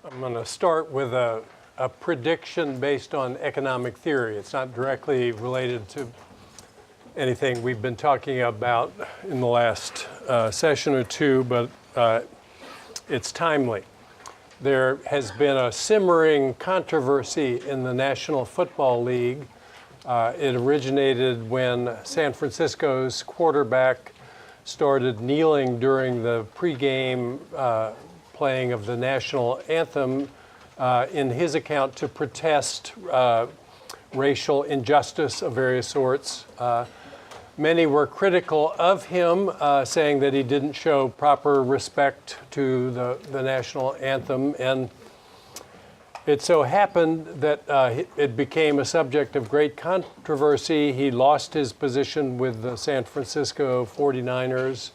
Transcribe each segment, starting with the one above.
I'm going to start with a prediction based on economic theory. It's not directly related to anything we've been talking about in the last session or two, but it's timely. There has been a simmering controversy in the National Football League. It originated when San Francisco's quarterback started kneeling during the pregame playing of the national anthem in his account to protest racial injustice of various sorts. Many were critical of him, saying that he didn't show proper respect to the national anthem. And it so happened that it became a subject of great controversy. He lost his position with the San Francisco 49ers.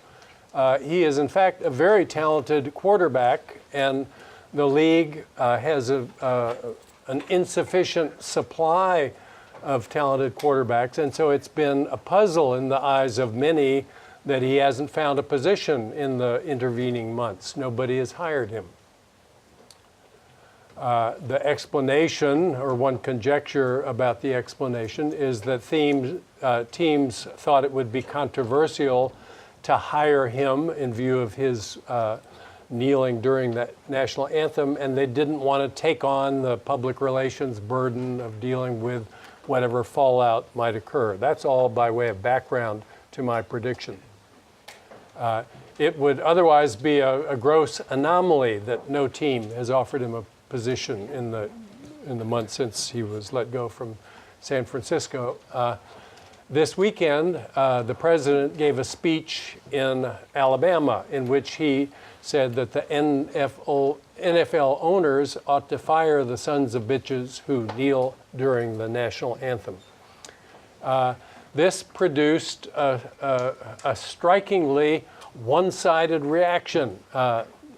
He is, in fact, a very talented quarterback, and the league has an insufficient supply of talented quarterbacks, and so it's been a puzzle in the eyes of many that he hasn't found a position in the intervening months. Nobody has hired him. The explanation, or one conjecture about the explanation, is that teams thought it would be controversial to hire him in view of his kneeling during the national anthem, and they didn't want to take on the public relations burden of dealing with whatever fallout might occur. That's all by way of background to my prediction. It would otherwise be a gross anomaly that no team has offered him a position in the month since he was let go from San Francisco. This weekend, the president gave a speech in Alabama in which he said that the NFL owners ought to fire the sons of bitches who kneel during the national anthem. This produced a strikingly one-sided reaction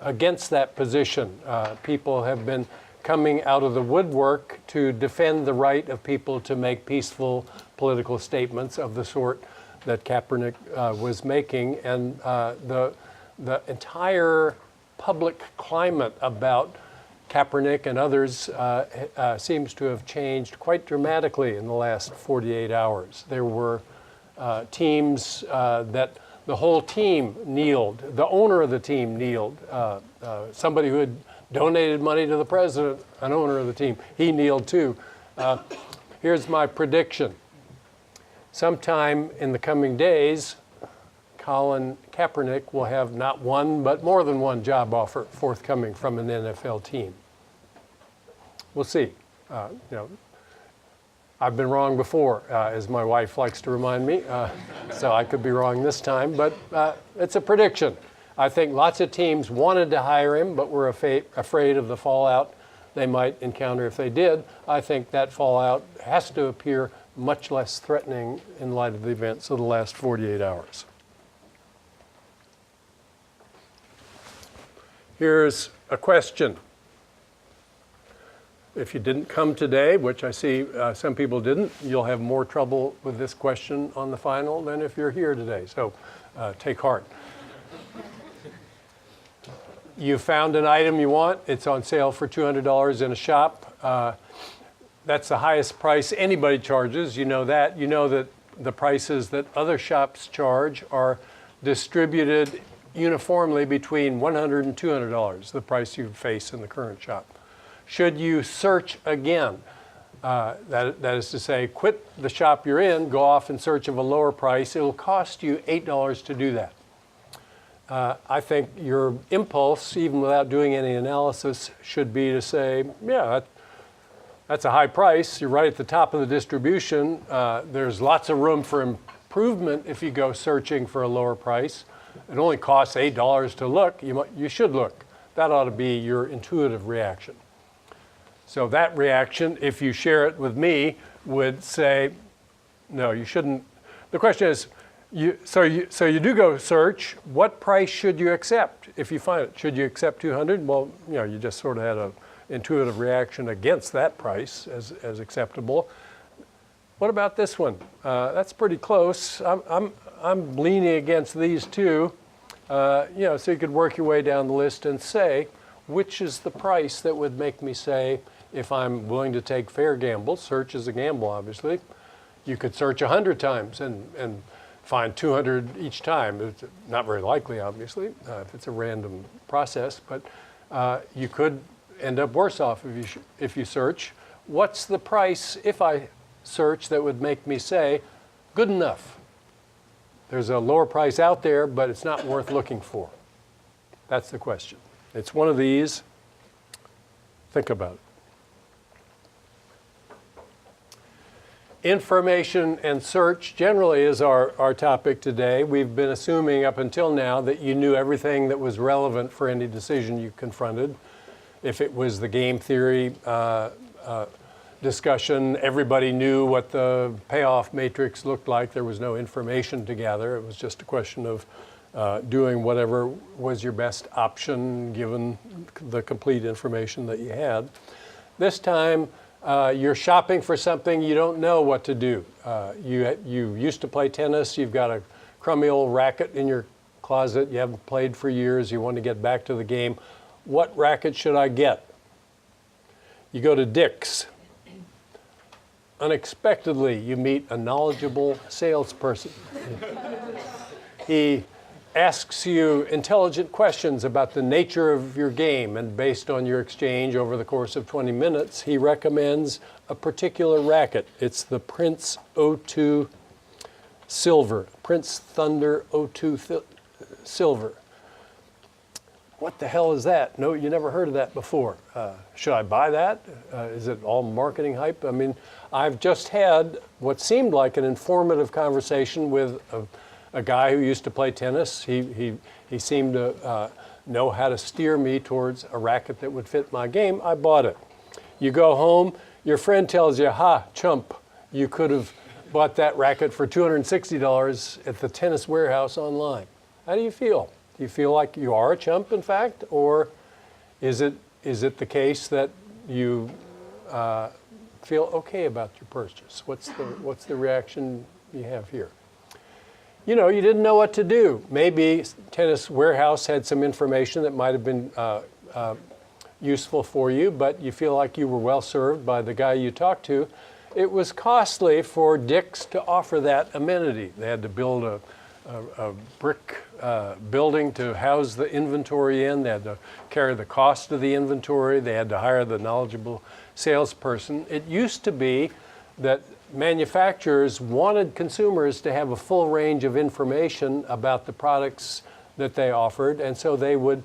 against that position. People have been coming out of the woodwork to defend the right of people to make peaceful political statements of the sort that Kaepernick was making, and the entire public climate about Kaepernick and others seems to have changed quite dramatically in the last 48 hours. There were teams that the whole team kneeled. The owner of the team kneeled. Somebody who had donated money to the president, an owner of the team, he kneeled too. Here's my prediction. Sometime in the coming days, Colin Kaepernick will have not one, but more than one job offer forthcoming from an NFL team. We'll see. I've been wrong before, as my wife likes to remind me, so I could be wrong this time, but it's a prediction. I think lots of teams wanted to hire him, but were afraid of the fallout they might encounter if they did. I think that fallout has to appear much less threatening in light of the events of the last 48 hours. Here's a question. If you didn't come today, which I see some people didn't, you'll have more trouble with this question on the final than if you're here today. So take heart. You found an item you want. It's on sale for $200 in a shop. That's the highest price anybody charges. You know that. You know that the prices that other shops charge are distributed uniformly between $100 and $200, the price you face in the current shop. Should you search again, that is to say, quit the shop you're in, go off in search of a lower price, it'll cost you $8 to do that. I think your impulse, even without doing any analysis, should be to say, yeah, that's a high price. You're right at the top of the distribution. There's lots of room for improvement if you go searching for a lower price. It only costs $8 to look. You should look. That ought to be your intuitive reaction. So that reaction, if you share it with me, would say, no, you shouldn't. The question is, so you do go search. What price should you accept if you find it? Should you accept $200? Well, you just sort of had an intuitive reaction against that price as acceptable. What about this one? That's pretty close. I'm leaning against these two. So you could work your way down the list and say, which is the price that would make me say, if I'm willing to take fair gamble, search is a gamble, obviously. You could search 100 times and find 200 each time. It's not very likely, obviously, if it's a random process, but you could end up worse off if you search. What's the price if I search that would make me say, good enough? There's a lower price out there, but it's not worth looking for. That's the question. It's one of these. Think about it. Information and search generally is our topic today. We've been assuming up until now that you knew everything that was relevant for any decision you confronted. If it was the game theory discussion, everybody knew what the payoff matrix looked like. There was no information to gather. It was just a question of doing whatever was your best option given the complete information that you had. This time, you're shopping for something, you don't know what to do. You used to play tennis, you've got a crummy old racket in your closet, you haven't played for years, you want to get back to the game. What racket should I get? You go to Dick's. Unexpectedly, you meet a knowledgeable salesperson. He asks you intelligent questions about the nature of your game, and based on your exchange over the course of 20 minutes, he recommends a particular racket. It's the Prince O2 Silver, Prince Thunder O2 Silver. What the hell is that? No, you never heard of that before. Should I buy that? Is it all marketing hype? I mean, I've just had what seemed like an informative conversation with a guy who used to play tennis. He seemed to know how to steer me towards a racket that would fit my game. I bought it. You go home, your friend tells you, ha, chump, you could have bought that racket for $260 at the Tennis Warehouse online. How do you feel? Do you feel like you are a chump, in fact, or is it the case that you feel okay about your purchase? What's the reaction you have here? You know, you didn't know what to do. Maybe Tennis Warehouse had some information that might have been useful for you, but you feel like you were well served by the guy you talked to. It was costly for Dick's to offer that amenity. They had to build a brick building to house the inventory in. They had to carry the cost of the inventory. They had to hire the knowledgeable salesperson. It used to be that manufacturers wanted consumers to have a full range of information about the products that they offered, and so they would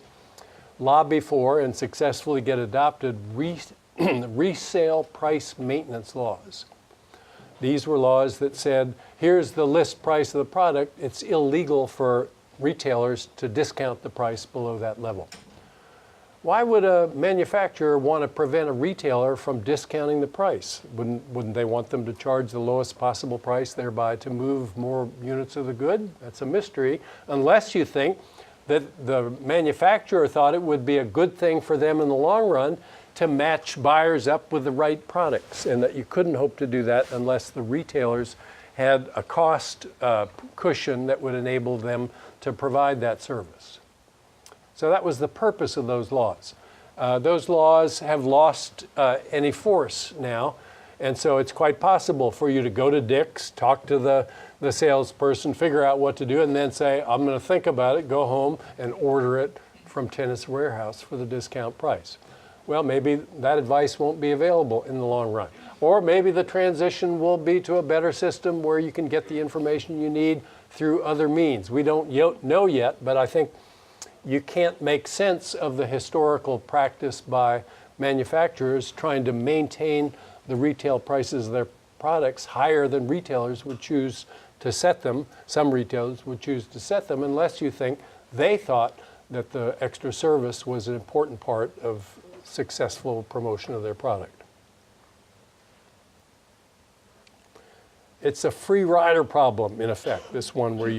lobby for and successfully get adopted resale price maintenance laws. These were laws that said, here's the list price of the product. It's illegal for retailers to discount the price below that level. Why would a manufacturer want to prevent a retailer from discounting the price? Wouldn't they want them to charge the lowest possible price, thereby to move more units of the good? That's a mystery, unless you think that the manufacturer thought it would be a good thing for them in the long run to match buyers up with the right products, and that you couldn't hope to do that unless the retailers had a cost cushion that would enable them to provide that service. So that was the purpose of those laws. Those laws have lost any force now, and so it's quite possible for you to go to Dick's, talk to the salesperson, figure out what to do, and then say, I'm going to think about it, go home and order it from Tennis Warehouse for the discount price. Well, maybe that advice won't be available in the long run. Or maybe the transition will be to a better system where you can get the information you need through other means. We don't know yet, but I think you can't make sense of the historical practice by manufacturers trying to maintain the retail prices of their products higher than retailers would choose to set them. Some retailers would choose to set them unless you think they thought that the extra service was an important part of successful promotion of their product. It's a free rider problem, in effect, this one where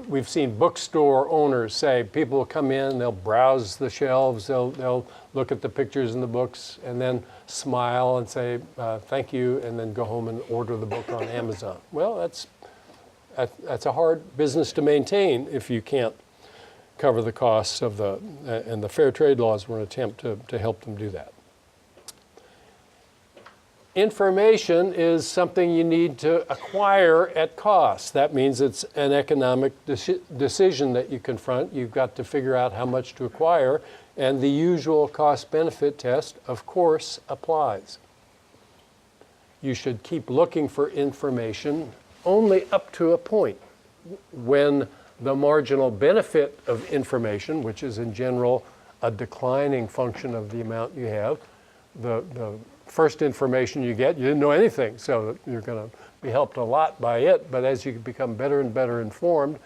we've seen bookstore owners say people will come in, they'll browse the shelves, they'll look at the pictures in the books and then smile and say thank you, and then go home and order the book on Amazon. Well, that's a hard business to maintain if you can't cover the costs of and the fair trade laws were an attempt to help them do that. Information is something you need to acquire at cost. That means it's an economic decision that you confront. You've got to figure out how much to acquire, and the usual cost-benefit test, of course, applies. You should keep looking for information only up to a point. When the marginal benefit of information, which is in general a declining function of the amount you have, the first information you get, you didn't know anything, so you're going to be helped a lot by it. But as you become better and better informed,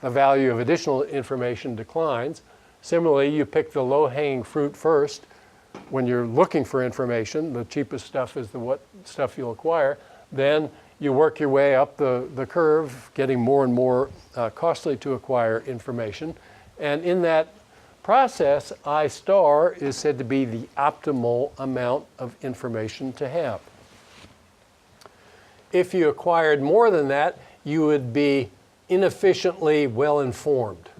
the value of additional information declines. Similarly, you pick the low-hanging fruit first. When you're looking for information, the cheapest stuff is the stuff you'll acquire. Then you work your way up the curve, getting more and more costly to acquire information. And in that process, I star is said to be the optimal amount of information to have. If you acquired more than that, you would be inefficiently well-informed.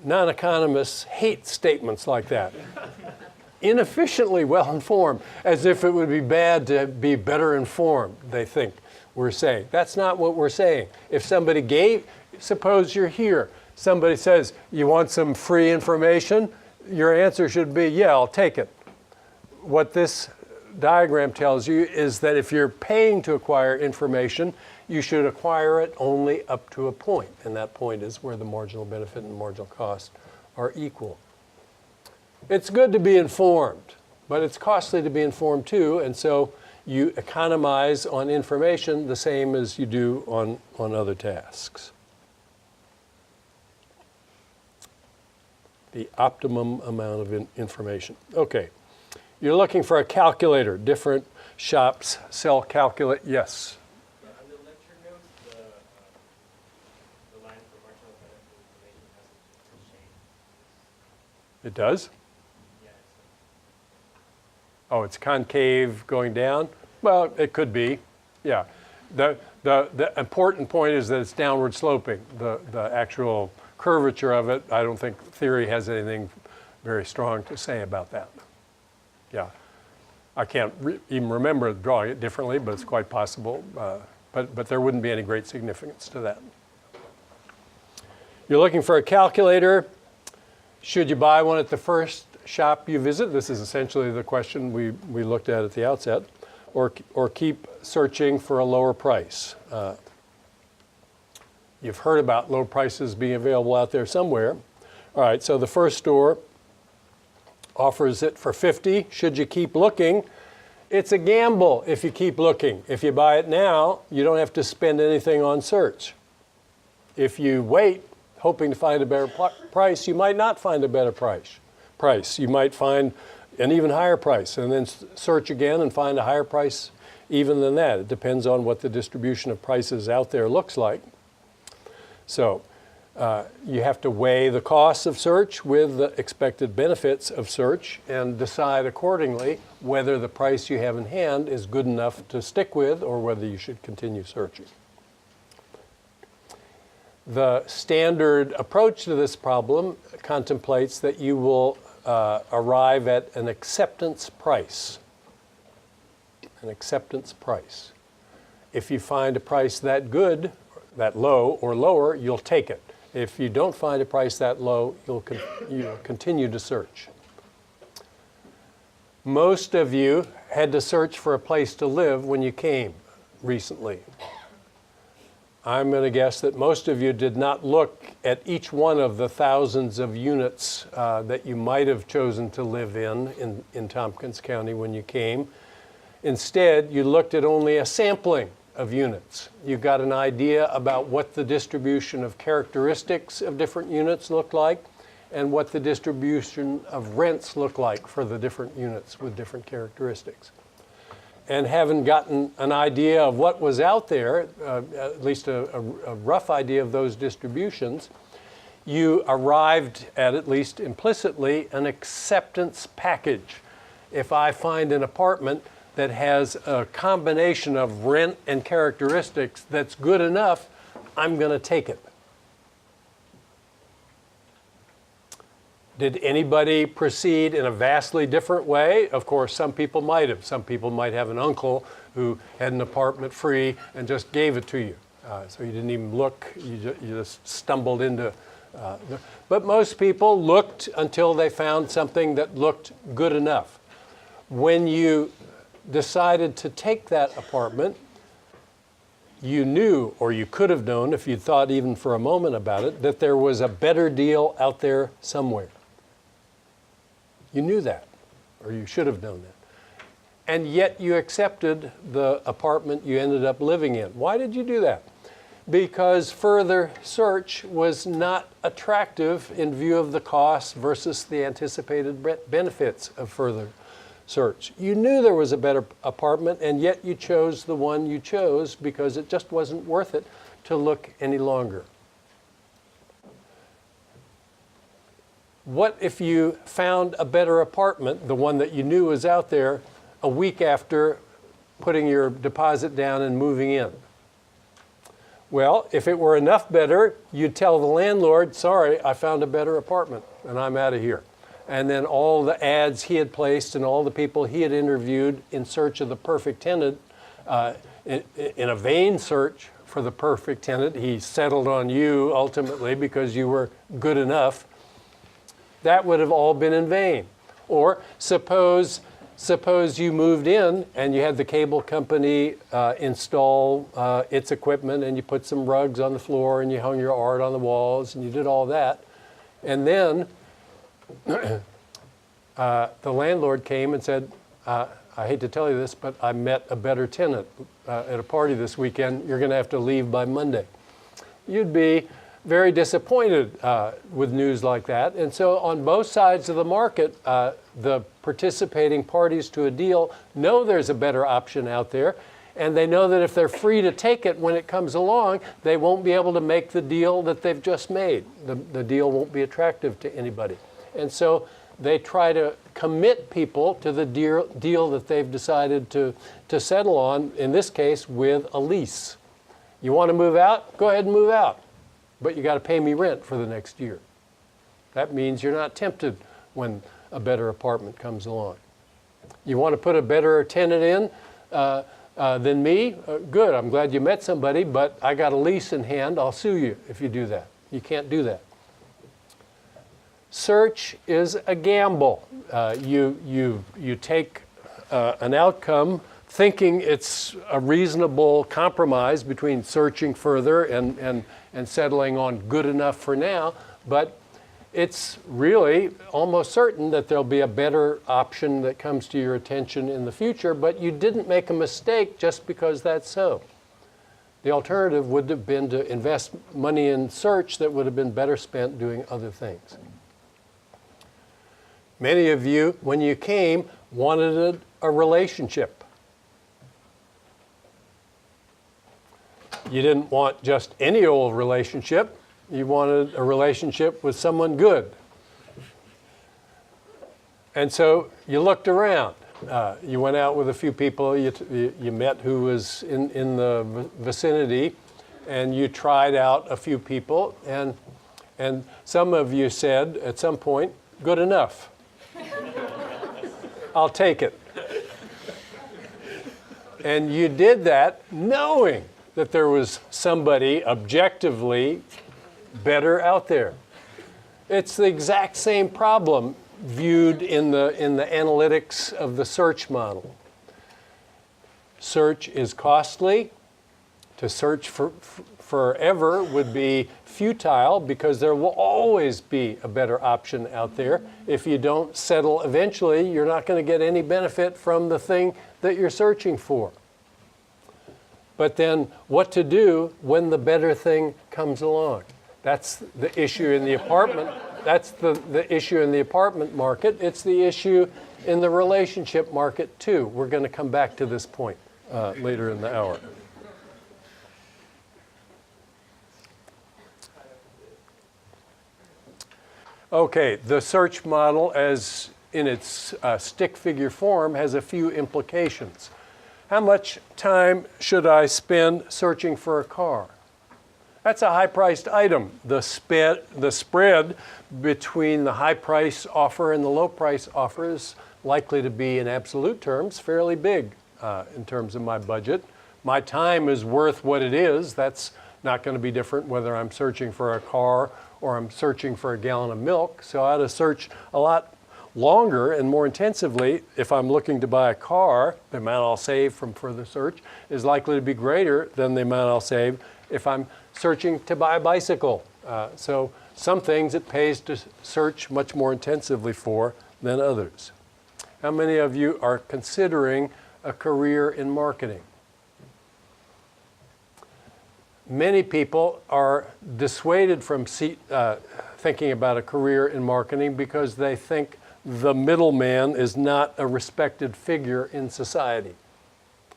Non-economists hate statements like that. Inefficiently well-informed, as if it would be bad to be better informed, they think we're saying. That's not what we're saying. If somebody suppose you're here, somebody says, you want some free information? Your answer should be, yeah, I'll take it. What this diagram tells you is that if you're paying to acquire information, you should acquire it only up to a point. And that point is where the marginal benefit and marginal cost are equal. It's good to be informed, but it's costly to be informed too. And so you economize on information the same as you do on other tasks. The optimum amount of information. Okay, you're looking for a calculator. Different shops sell calculate. Yes? Yeah, on the lecture notes, the line for marginal benefit information has a different shape. It does? Yeah. Oh, it's concave going down? Well, it could be, yeah. The important point is that it's downward sloping. The actual curvature of it, I don't think theory has anything very strong to say about that. Yeah, I can't even remember drawing it differently, but it's quite possible. But there wouldn't be any great significance to that. You're looking for a calculator. Should you buy one at the first shop you visit? This is essentially the question we looked at the outset. Or keep searching for a lower price. You've heard about low prices being available out there somewhere. All right, so the first store offers it for $50. Should you keep looking? It's a gamble if you keep looking. If you buy it now, you don't have to spend anything on search. If you wait, hoping to find a better price, you might not find a better price. You might find an even higher price and then search again and find a higher price even than that. It depends on what the distribution of prices out there looks like. So you have to weigh the costs of search with the expected benefits of search and decide accordingly whether the price you have in hand is good enough to stick with or whether you should continue searching. The standard approach to this problem contemplates that you will arrive at an acceptance price. An acceptance price. If you find a price that good, that low or lower, you'll take it. If you don't find a price that low, you'll continue to search. Most of you had to search for a place to live when you came recently. I'm going to guess that most of you did not look at each one of the thousands of units that you might have chosen to live in Tompkins County when you came. Instead, you looked at only a sampling of units. You got an idea about what the distribution of characteristics of different units looked like and what the distribution of rents look like for the different units with different characteristics. And having gotten an idea of what was out there, at least a rough idea of those distributions, you arrived at least implicitly, an acceptance package. If I find an apartment that has a combination of rent and characteristics that's good enough, I'm going to take it. Did anybody proceed in a vastly different way? Of course, some people might have. Some people might have an uncle who had an apartment free and just gave it to you. So you didn't even look, you just stumbled into but most people looked until they found something that looked good enough. When you decided to take that apartment, you knew, or you could have known if you thought even for a moment about it, that there was a better deal out there somewhere. You knew that, or you should have known that. And yet you accepted the apartment you ended up living in. Why did you do that? Because further search was not attractive in view of the costs versus the anticipated benefits of further search. You knew there was a better apartment, and yet you chose the one you chose because it just wasn't worth it to look any longer. What if you found a better apartment, the one that you knew was out there, a week after putting your deposit down and moving in? Well, if it were enough better, you'd tell the landlord, sorry, I found a better apartment and I'm out of here. And then all the ads he had placed and all the people he had interviewed in search of the perfect tenant, in a vain search for the perfect tenant, he settled on you ultimately because you were good enough. That would have all been in vain. Or suppose you moved in and you had the cable company install its equipment, and you put some rugs on the floor and you hung your art on the walls and you did all that. And then the landlord came and said, I hate to tell you this, but I met a better tenant at a party this weekend. You're going to have to leave by Monday. You'd be very disappointed with news like that. And so on both sides of the market, the participating parties to a deal know there's a better option out there, and they know that if they're free to take it when it comes along, they won't be able to make the deal that they've just made. The deal won't be attractive to anybody. And so they try to commit people to the deal that they've decided to settle on, in this case with a lease. You want to move out? Go ahead and move out. But you got to pay me rent for the next year. That means you're not tempted when a better apartment comes along. You want to put a better tenant in than me? Good, I'm glad you met somebody, but I got a lease in hand. I'll sue you if you do that. You can't do that. Search is a gamble. You take an outcome thinking it's a reasonable compromise between searching further and settling on good enough for now, but it's really almost certain that there'll be a better option that comes to your attention in the future, but you didn't make a mistake just because that's so. The alternative would have been to invest money in search that would have been better spent doing other things. Many of you, when you came, wanted a relationship. You didn't want just any old relationship. You wanted a relationship with someone good. And so you looked around. You went out with a few people you met who was in the vicinity, and you tried out a few people, and some of you said at some point, good enough. I'll take it. And you did that knowing that there was somebody objectively better out there. It's the exact same problem viewed in the analytics of the search model. Search is costly. To search forever would be futile because there will always be a better option out there. If you don't settle eventually, you're not going to get any benefit from the thing that you're searching for. But then what to do when the better thing comes along? That's the issue in the apartment. That's the issue in the apartment market. It's the issue in the relationship market too. We're going to come back to this point later in the hour. Okay, the search model as in its stick figure form has a few implications. How much time should I spend searching for a car? That's a high-priced item. The spread between the high-price offer and the low-price offer is likely to be, in absolute terms, fairly big in terms of my budget. My time is worth what it is. That's not going to be different whether I'm searching for a car or I'm searching for a gallon of milk. So I ought to search a lot longer and more intensively. If I'm looking to buy a car, the amount I'll save from further search is likely to be greater than the amount I'll save if I'm searching to buy a bicycle. So some things it pays to search much more intensively for than others. How many of you are considering a career in marketing? Many people are dissuaded from thinking about a career in marketing because they think the middleman is not a respected figure in society.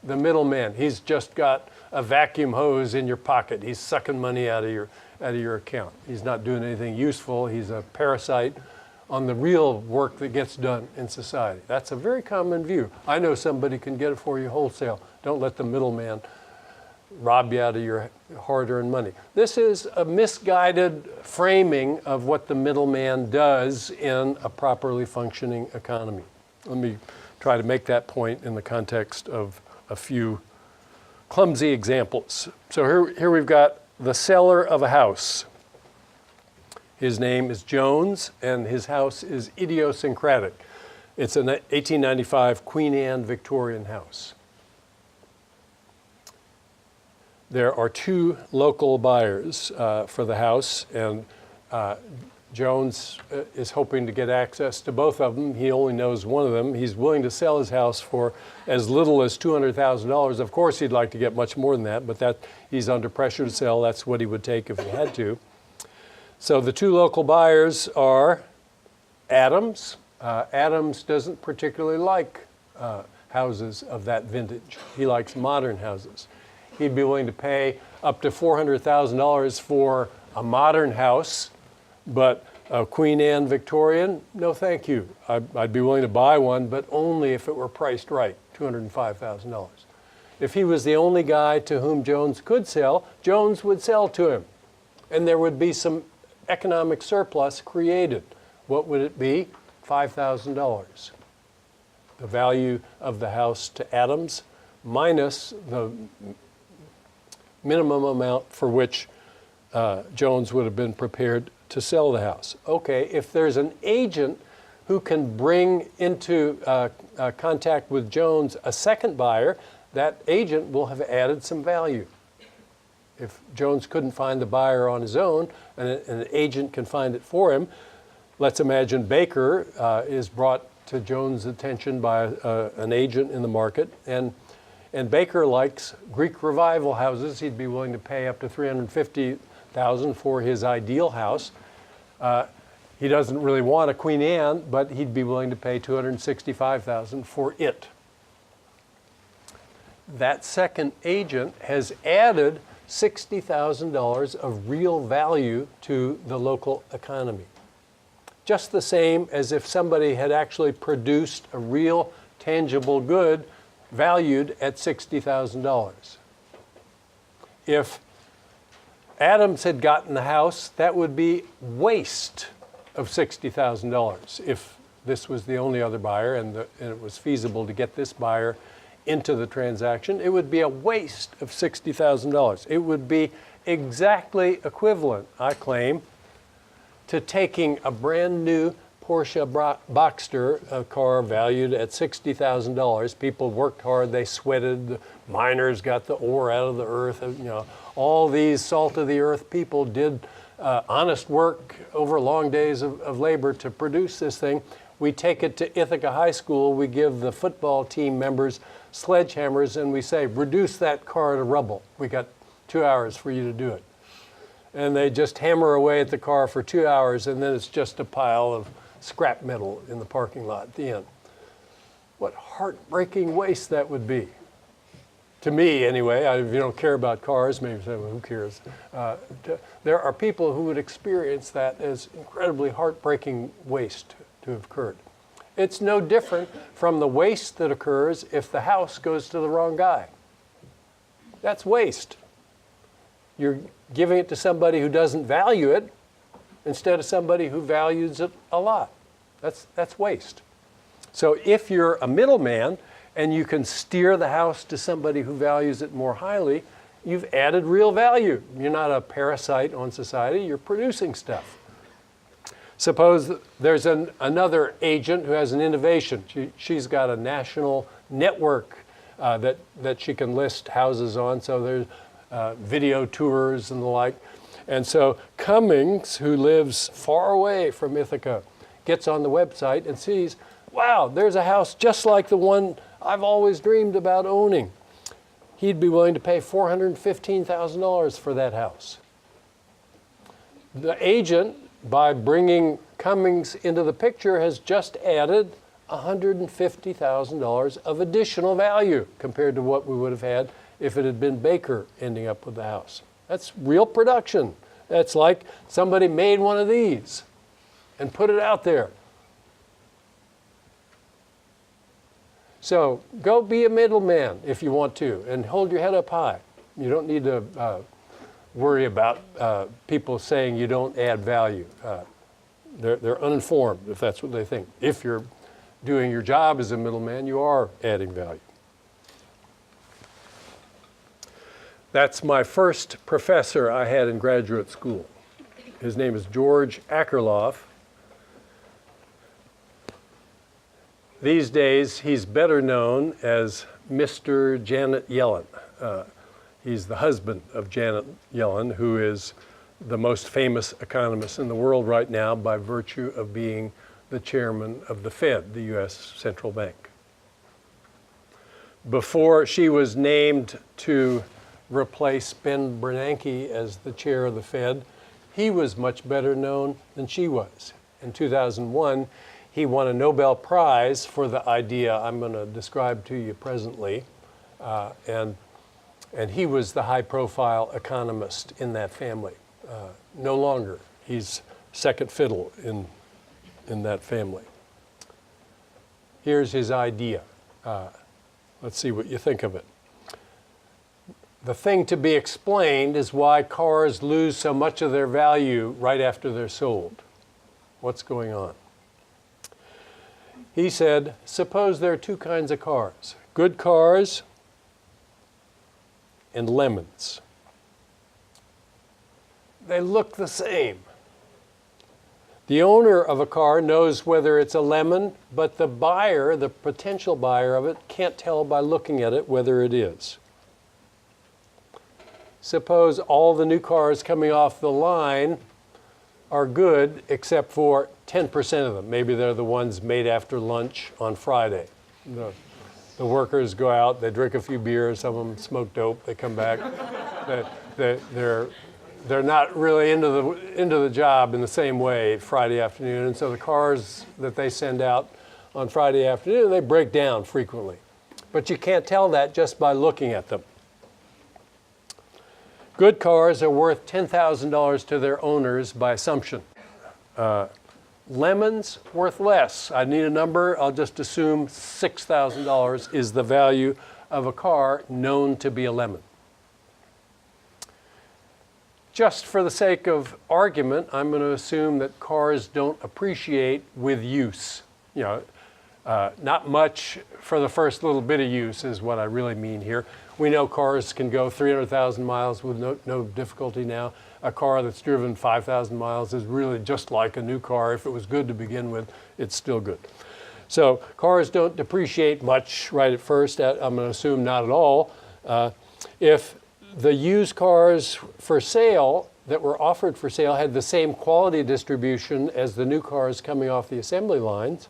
The middleman, he's just got a vacuum hose in your pocket. He's sucking money out of your account. He's not doing anything useful. He's a parasite on the real work that gets done in society. That's a very common view. I know somebody can get it for you wholesale. Don't let the middleman rob you out of your hard-earned money. This is a misguided framing of what the middleman does in a properly functioning economy. Let me try to make that point in the context of a few clumsy examples. So here we've got the seller of a house. His name is Jones, and his house is idiosyncratic. It's an 1895 Queen Anne Victorian house. There are two local buyers for the house, and Jones is hoping to get access to both of them. He only knows one of them. He's willing to sell his house for as little as $200,000. Of course, he'd like to get much more than that, but he's under pressure to sell. That's what he would take if he had to. So the two local buyers are Adams. Adams doesn't particularly like houses of that vintage. He likes modern houses. He'd be willing to pay up to $400,000 for a modern house, but a Queen Anne Victorian, no thank you. I'd be willing to buy one, but only if it were priced right, $205,000. If he was the only guy to whom Jones could sell, Jones would sell to him, and there would be some economic surplus created. What would it be? $5,000. The value of the house to Adams minus the minimum amount for which Jones would have been prepared to sell the house. Okay, if there's an agent who can bring into contact with Jones a second buyer, that agent will have added some value. If Jones couldn't find the buyer on his own, and an agent can find it for him, let's imagine Baker is brought to Jones' attention by an agent in the market, and Baker likes Greek revival houses. He'd be willing to pay up to $350,000 for his ideal house. He doesn't really want a Queen Anne, but he'd be willing to pay $265,000 for it. That second agent has added $60,000 of real value to the local economy. Just the same as if somebody had actually produced a real tangible good valued at $60,000. If Adams had gotten the house, that would be waste of $60,000 if this was the only other buyer and it was feasible to get this buyer into the transaction. It would be a waste of $60,000. It would be exactly equivalent, I claim, to taking a brand new Porsche Boxster, a car valued at $60,000. People worked hard, they sweated, the miners got the ore out of the earth. All these salt of the earth people did honest work over long days of labor to produce this thing. We take it to Ithaca High School, we give the football team members sledgehammers, and we say, reduce that car to rubble. We got 2 hours for you to do it. And they just hammer away at the car for 2 hours, and then it's just a pile of scrap metal in the parking lot at the end. What heartbreaking waste that would be. To me, anyway. If you don't care about cars, maybe say, well, who cares? There are people who would experience that as incredibly heartbreaking waste to have occurred. It's no different from the waste that occurs if the house goes to the wrong guy. That's waste. You're giving it to somebody who doesn't value it instead of somebody who values it a lot. That's waste. So if you're a middleman and you can steer the house to somebody who values it more highly, you've added real value. You're not a parasite on society, you're producing stuff. Suppose there's another agent who has an innovation. She's got a national network that she can list houses on, so there's video tours and the like. And so Cummings, who lives far away from Ithaca, gets on the website and sees, wow, there's a house just like the one I've always dreamed about owning. He'd be willing to pay $415,000 for that house. The agent, by bringing Cummings into the picture, has just added $150,000 of additional value compared to what we would have had if it had been Baker ending up with the house. That's real production. That's like somebody made one of these and put it out there. So go be a middleman if you want to, and hold your head up high. You don't need to worry about people saying you don't add value. They're uninformed if that's what they think. If you're doing your job as a middleman, you are adding value. That's my first professor I had in graduate school. His name is George Akerlof. These days, he's better known as Mr. Janet Yellen. He's the husband of Janet Yellen, who is the most famous economist in the world right now by virtue of being the chairman of the Fed, the U.S. central bank. Before she was named to replace Ben Bernanke as the chair of the Fed, he was much better known than she was. In 2001, he won a Nobel Prize for the idea I'm going to describe to you presently, and he was the high-profile economist in that family. No longer. He's second fiddle in that family. Here's his idea. Let's see what you think of it. The thing to be explained is why cars lose so much of their value right after they're sold. What's going on? He said, suppose there are two kinds of cars, good cars and lemons. They look the same. The owner of a car knows whether it's a lemon, but the buyer, the potential buyer of it, can't tell by looking at it whether it is. Suppose all the new cars coming off the line are good except for 10% of them. Maybe they're the ones made after lunch on Friday. The workers go out, they drink a few beers, some of them smoke dope, they come back. They're not really into the job in the same way Friday afternoon, and so the cars that they send out on Friday afternoon, they break down frequently. But you can't tell that just by looking at them. Good cars are worth $10,000 to their owners by assumption. Lemons, worth less. I need a number. I'll just assume $6,000 is the value of a car known to be a lemon. Just for the sake of argument, I'm going to assume that cars don't appreciate with use. Not much for the first little bit of use is what I really mean here. We know cars can go 300,000 miles with no difficulty now. A car that's driven 5,000 miles is really just like a new car. If it was good to begin with, it's still good. So cars don't depreciate much right at first. I'm going to assume not at all. If the used cars for sale that were offered for sale had the same quality distribution as the new cars coming off the assembly lines,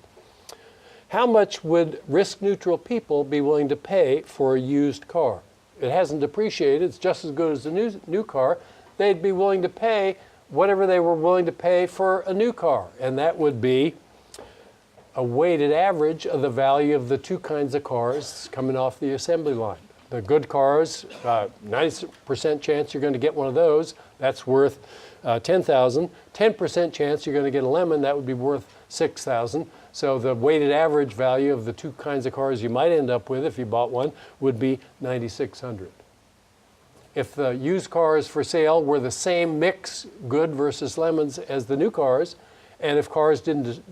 how much would risk-neutral people be willing to pay for a used car? It hasn't depreciated. It's just as good as a new car. They'd be willing to pay whatever they were willing to pay for a new car, and that would be a weighted average of the value of the two kinds of cars coming off the assembly line. The good cars, 90% chance you're going to get one of those. That's worth $10,000. 10% chance you're going to get a lemon. That would be worth $6,000. So the weighted average value of the two kinds of cars you might end up with if you bought one would be $9,600. if the used cars for sale were the same mix, good versus lemons, as the new cars, and if cars didn't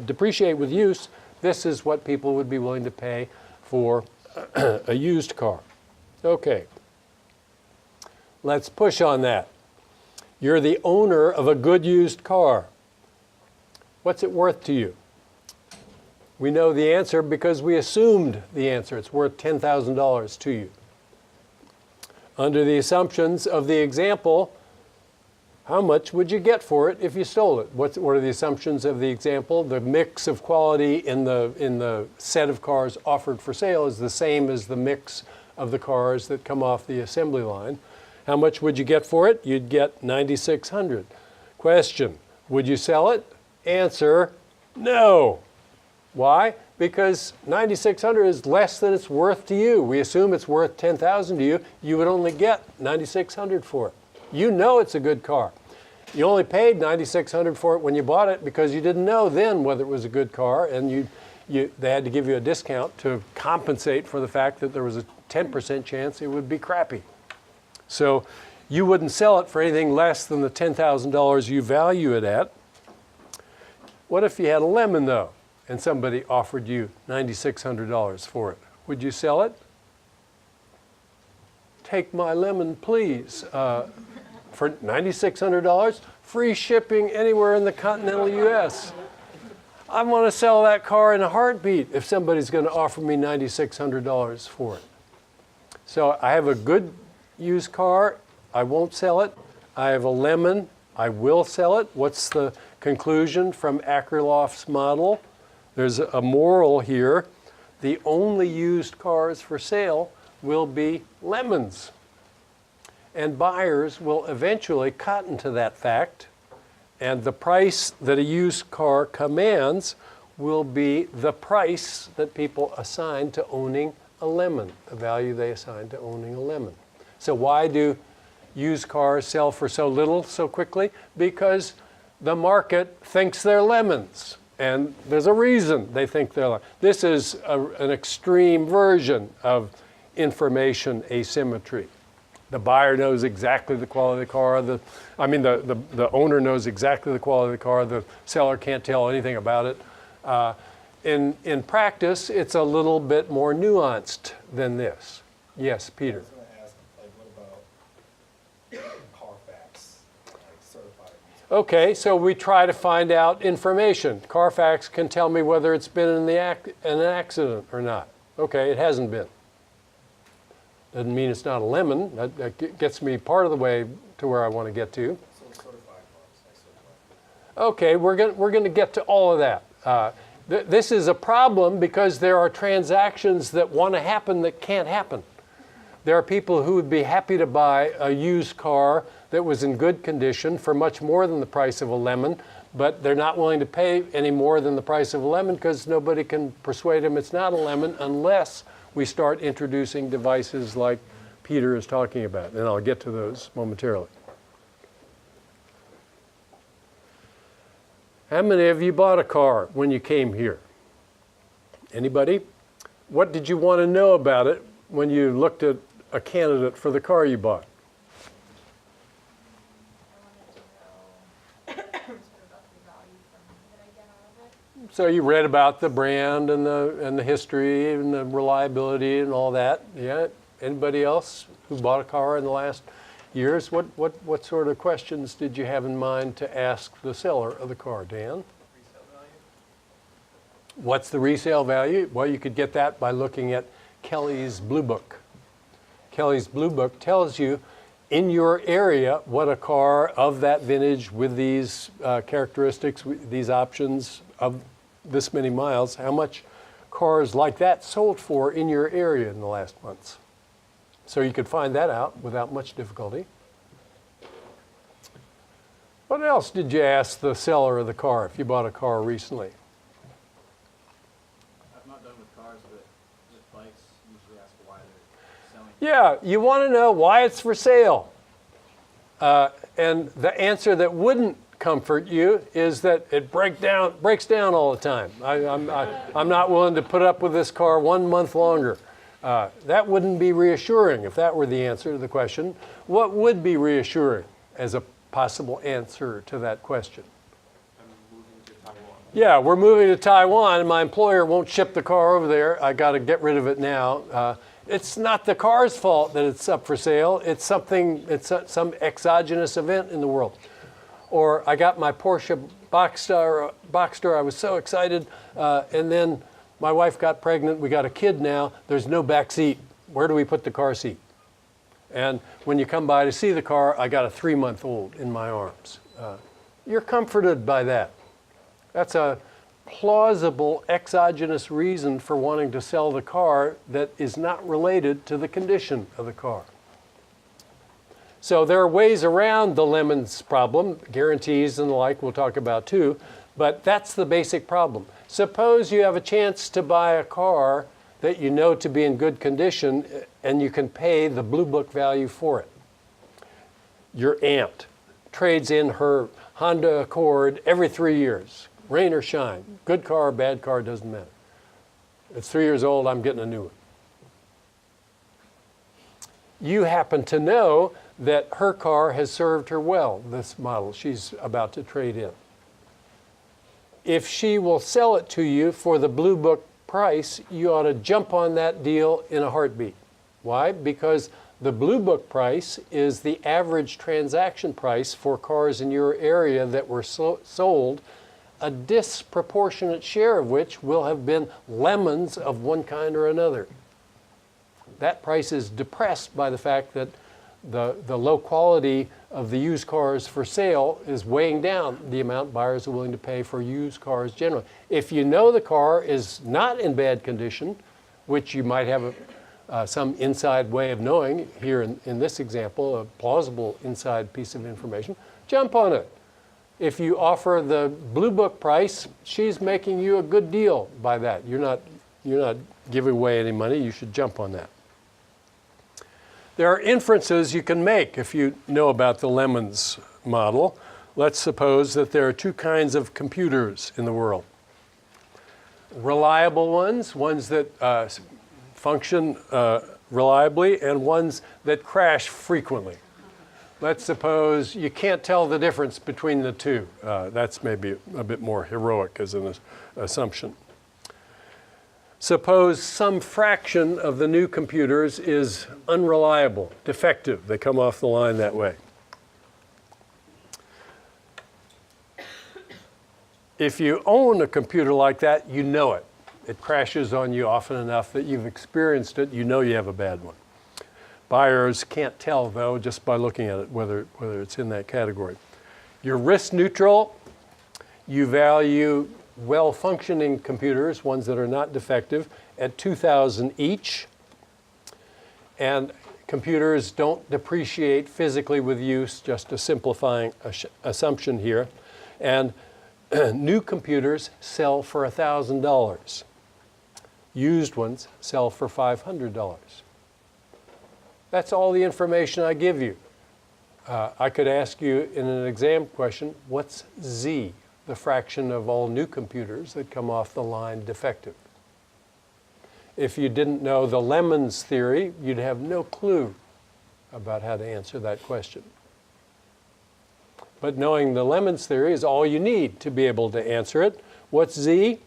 depreciate with use, this is what people would be willing to pay for a used car. Okay, let's push on that. You're the owner of a good used car. What's it worth to you? We know the answer because we assumed the answer. It's worth $10,000 to you. Under the assumptions of the example, how much would you get for it if you stole it? What are the assumptions of the example? The mix of quality in the set of cars offered for sale is the same as the mix of the cars that come off the assembly line. How much would you get for it? You'd get $9,600. Question, would you sell it? Answer, no. Why? Because $9,600 is less than it's worth to you. We assume it's worth $10,000 to you. You would only get $9,600 for it. You know it's a good car. You only paid $9,600 for it when you bought it because you didn't know then whether it was a good car, and they had to give you a discount to compensate for the fact that there was a 10% chance it would be crappy. So you wouldn't sell it for anything less than the $10,000 you value it at. What if you had a lemon, though, and somebody offered you $9,600 for it? Would you sell it? Take my lemon, please. For $9,600, free shipping anywhere in the continental US. I want to sell that car in a heartbeat if somebody's going to offer me $9,600 for it. So I have a good used car, I won't sell it. I have a lemon, I will sell it. What's the conclusion from Akerlof's model? There's a moral here. The only used cars for sale will be lemons. And buyers will eventually cotton to that fact, and the price that a used car commands will be the price that people assign to owning a lemon, the value they assign to owning a lemon. So why do used cars sell for so little so quickly? Because the market thinks they're lemons, and there's a reason they think they're lemons. This is an extreme version of information asymmetry. The buyer knows exactly the quality of the car. The owner knows exactly the quality of the car. The seller can't tell anything about it. In practice, it's a little bit more nuanced than this. Yes, Peter. I was going to ask, what about Carfax, certified? Okay, so we try to find out information. Carfax can tell me whether it's been in an accident or not. Okay, it hasn't been. Doesn't mean it's not a lemon. That gets me part of the way to where I want to get to. So certified cars, Okay, we're going to get to all of that. This is a problem because there are transactions that want to happen that can't happen. There are people who would be happy to buy a used car that was in good condition for much more than the price of a lemon, but they're not willing to pay any more than the price of a lemon because nobody can persuade them it's not a lemon unless we start introducing devices like Peter is talking about, and I'll get to those momentarily. How many of you bought a car when you came here? Anybody? What did you want to know about it when you looked at a candidate for the car you bought? I wanted to know sort of about the value that I get out of it. So you read about the brand and the history and the reliability and all that. Yeah. Anybody else who bought a car in the last years? What sort of questions did you have in mind to ask the seller of the car, Dan? Resale value? What's the resale value? Well, you could get that by looking at Kelly's Blue Book. Kelly's Blue Book tells you in your area what a car of that vintage with these characteristics, these options of this many miles, how much cars like that sold for in your area in the last months. So you could find that out without much difficulty. What else did you ask the seller of the car if you bought a car recently? I've not done with cars, but with bikes, usually ask why they're selling. Yeah, you want to know why it's for sale. And the answer that wouldn't comfort you is that it breaks down all the time. I'm not willing to put up with this car 1 month longer. That wouldn't be reassuring if that were the answer to the question. What would be reassuring as a possible answer to that question? I'm moving to Taiwan. Yeah, we're moving to Taiwan and my employer won't ship the car over there. I got to get rid of it now. It's not the car's fault that it's up for sale. It's some exogenous event in the world. Or I got my Porsche Boxster. I was so excited. And then my wife got pregnant. We got a kid now. There's no back seat. Where do we put the car seat? And when you come by to see the car, I got a 3-month-old in my arms. You're comforted by that. That's a plausible exogenous reason for wanting to sell the car that is not related to the condition of the car. So there are ways around the lemons problem, guarantees and the like we'll talk about too, but that's the basic problem. Suppose you have a chance to buy a car that you know to be in good condition and you can pay the Blue Book value for it. Your aunt trades in her Honda Accord every 3 years, rain or shine. Good car or bad car, doesn't matter. It's 3 years old, I'm getting a new one. You happen to know that her car has served her well, this model she's about to trade in. If she will sell it to you for the Blue Book price, you ought to jump on that deal in a heartbeat. Why? Because the Blue Book price is the average transaction price for cars in your area that were sold, a disproportionate share of which will have been lemons of one kind or another. That price is depressed by the fact that the low quality of the used cars for sale is weighing down the amount buyers are willing to pay for used cars generally. If you know the car is not in bad condition, which you might have some inside way of knowing here in this example, a plausible inside piece of information, jump on it. If you offer the Blue Book price, she's making you a good deal by that. You're not giving away any money. You should jump on that. There are inferences you can make if you know about the lemons model. Let's suppose that there are two kinds of computers in the world. Reliable ones that function reliably, and ones that crash frequently. Let's suppose you can't tell the difference between the two. That's maybe a bit more heroic as an assumption. Suppose some fraction of the new computers is unreliable, defective. They come off the line that way. If you own a computer like that, you know it. It crashes on you often enough that you've experienced it. You know you have a bad one. Buyers can't tell, though, just by looking at it, whether it's in that category. You're risk neutral. You value well-functioning computers, ones that are not defective, at $2,000 each. And computers don't depreciate physically with use, just a simplifying assumption here. And new computers sell for $1,000. Used ones sell for $500. That's all the information I give you. I could ask you in an exam question, what's Z, the fraction of all new computers that come off the line defective? If you didn't know the lemons theory, you'd have no clue about how to answer that question. But knowing the lemons theory is all you need to be able to answer it. What's Z?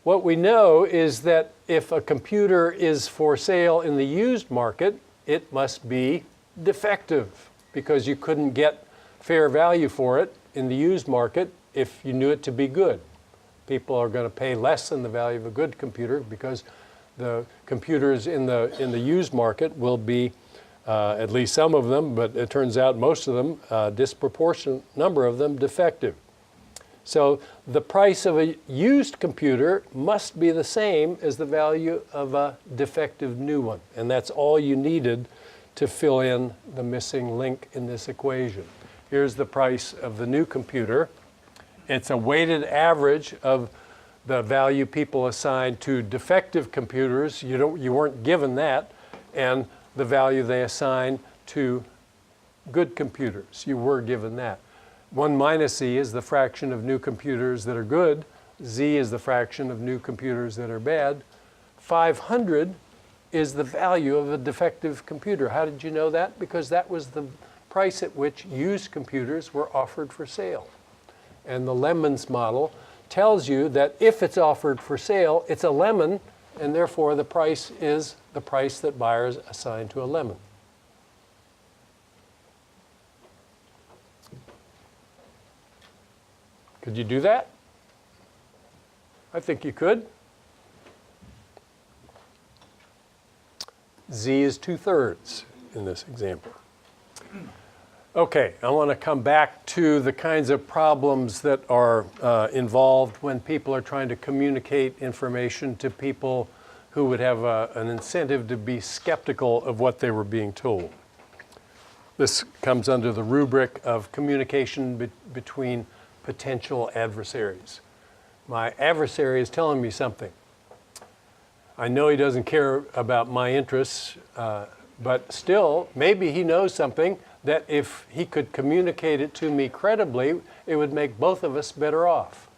What we know is that if a computer is for sale in the used market, it must be defective because you couldn't get fair value for it in the used market if you knew it to be good. People are going to pay less than the value of a good computer because the computers in the used market will be, at least some of them, but it turns out most of them, disproportionate number of them, defective. So the price of a used computer must be the same as the value of a defective new one. And that's all you needed to fill in the missing link in this equation. Here's the price of the new computer. It's a weighted average of the value people assign to defective computers. You weren't given that, and the value they assign to good computers. You were given that. 1 minus Z is the fraction of new computers that are good. Z is the fraction of new computers that are bad. 500 is the value of a defective computer. How did you know that? Because that was the price at which used computers were offered for sale. And the lemons model tells you that if it's offered for sale, it's a lemon, and therefore the price is the price that buyers assign to a lemon. Could you do that? I think you could. Z is 2/3 in this example. Okay, I want to come back to the kinds of problems that are involved when people are trying to communicate information to people who would have an incentive to be skeptical of what they were being told. This comes under the rubric of communication between potential adversaries. My adversary is telling me something. I know he doesn't care about my interests, but still, maybe he knows something that if he could communicate it to me credibly, it would make both of us better off.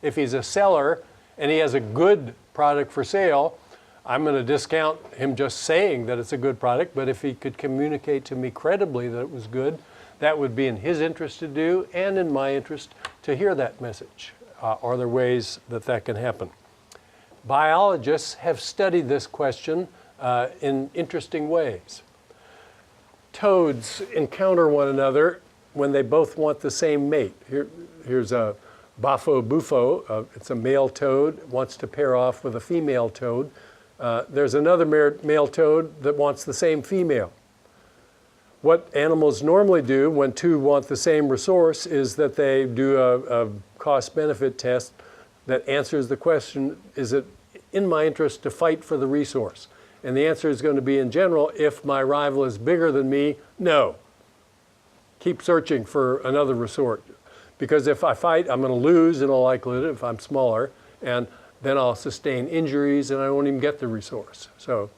If he's a seller and he has a good product for sale, I'm going to discount him just saying that it's a good product, but if he could communicate to me credibly that it was good, that would be in his interest to do and in my interest to hear that message. Are there ways that that can happen? Biologists have studied this question in interesting ways. Toads encounter one another when they both want the same mate. Here's a Bafo bufo. It's a male toad, wants to pair off with a female toad. There's another male toad that wants the same female. What animals normally do when two want the same resource is that they do a cost-benefit test that answers the question, is it in my interest to fight for the resource? And the answer is going to be, in general, if my rival is bigger than me, no. Keep searching for another resource. Because if I fight, I'm going to lose in all likelihood if I'm smaller, and then I'll sustain injuries and I won't even get the resource. So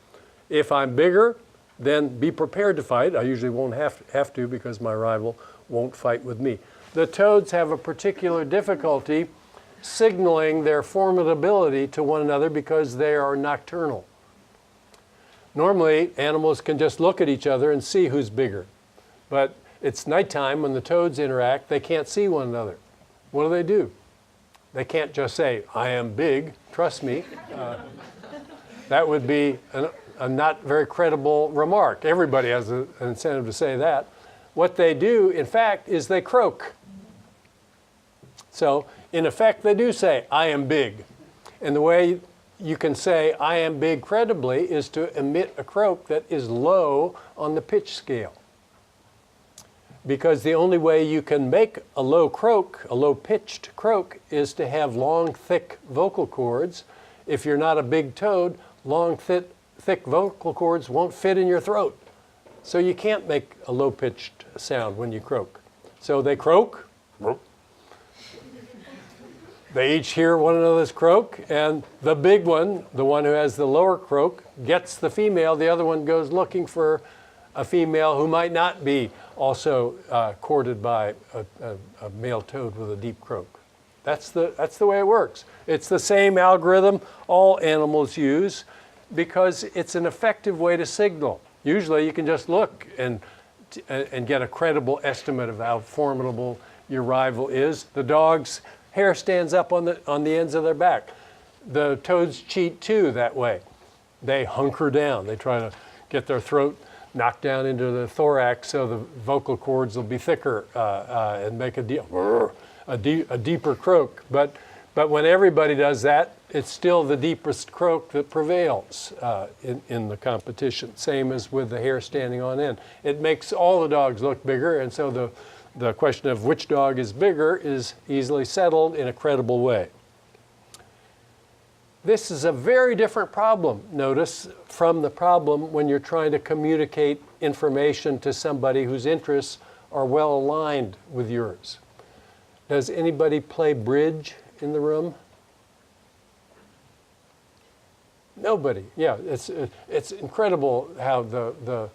if I'm bigger, then be prepared to fight. I usually won't have to because my rival won't fight with me. The toads have a particular difficulty signaling their formidability to one another because they are nocturnal. Normally, animals can just look at each other and see who's bigger. But it's nighttime when the toads interact, they can't see one another. What do? They can't just say, I am big, trust me. That would be a not very credible remark. Everybody has an incentive to say that. What they do, in fact, is they croak. So, in effect, they do say, I am big. And the way you can say, I am big credibly is to emit a croak that is low on the pitch scale. Because the only way you can make a low croak, a low-pitched croak, is to have long, thick vocal cords. If you're not a big toad, long, thick vocal cords won't fit in your throat. So you can't make a low-pitched sound when you croak. So they croak. They each hear one another's croak, and the big one, the one who has the lower croak, gets the female. The other one goes looking for a female who might not be also courted by a male toad with a deep croak. That's the way it works. It's the same algorithm all animals use because it's an effective way to signal. Usually you can just look and get a credible estimate of how formidable your rival is. The dog's hair stands up on the ends of their back. The toads cheat too that way. They hunker down. They try to get their throat knocked down into the thorax so the vocal cords will be thicker and make a deeper croak. But when everybody does that, it's still the deepest croak that prevails in the competition. Same as with the hair standing on end. It makes all the dogs look bigger, and so the question of which dog is bigger is easily settled in a credible way. This is a very different problem, notice, from the problem when you're trying to communicate information to somebody whose interests are well aligned with yours. Does anybody play bridge in the room? Nobody. Yeah, it's incredible how the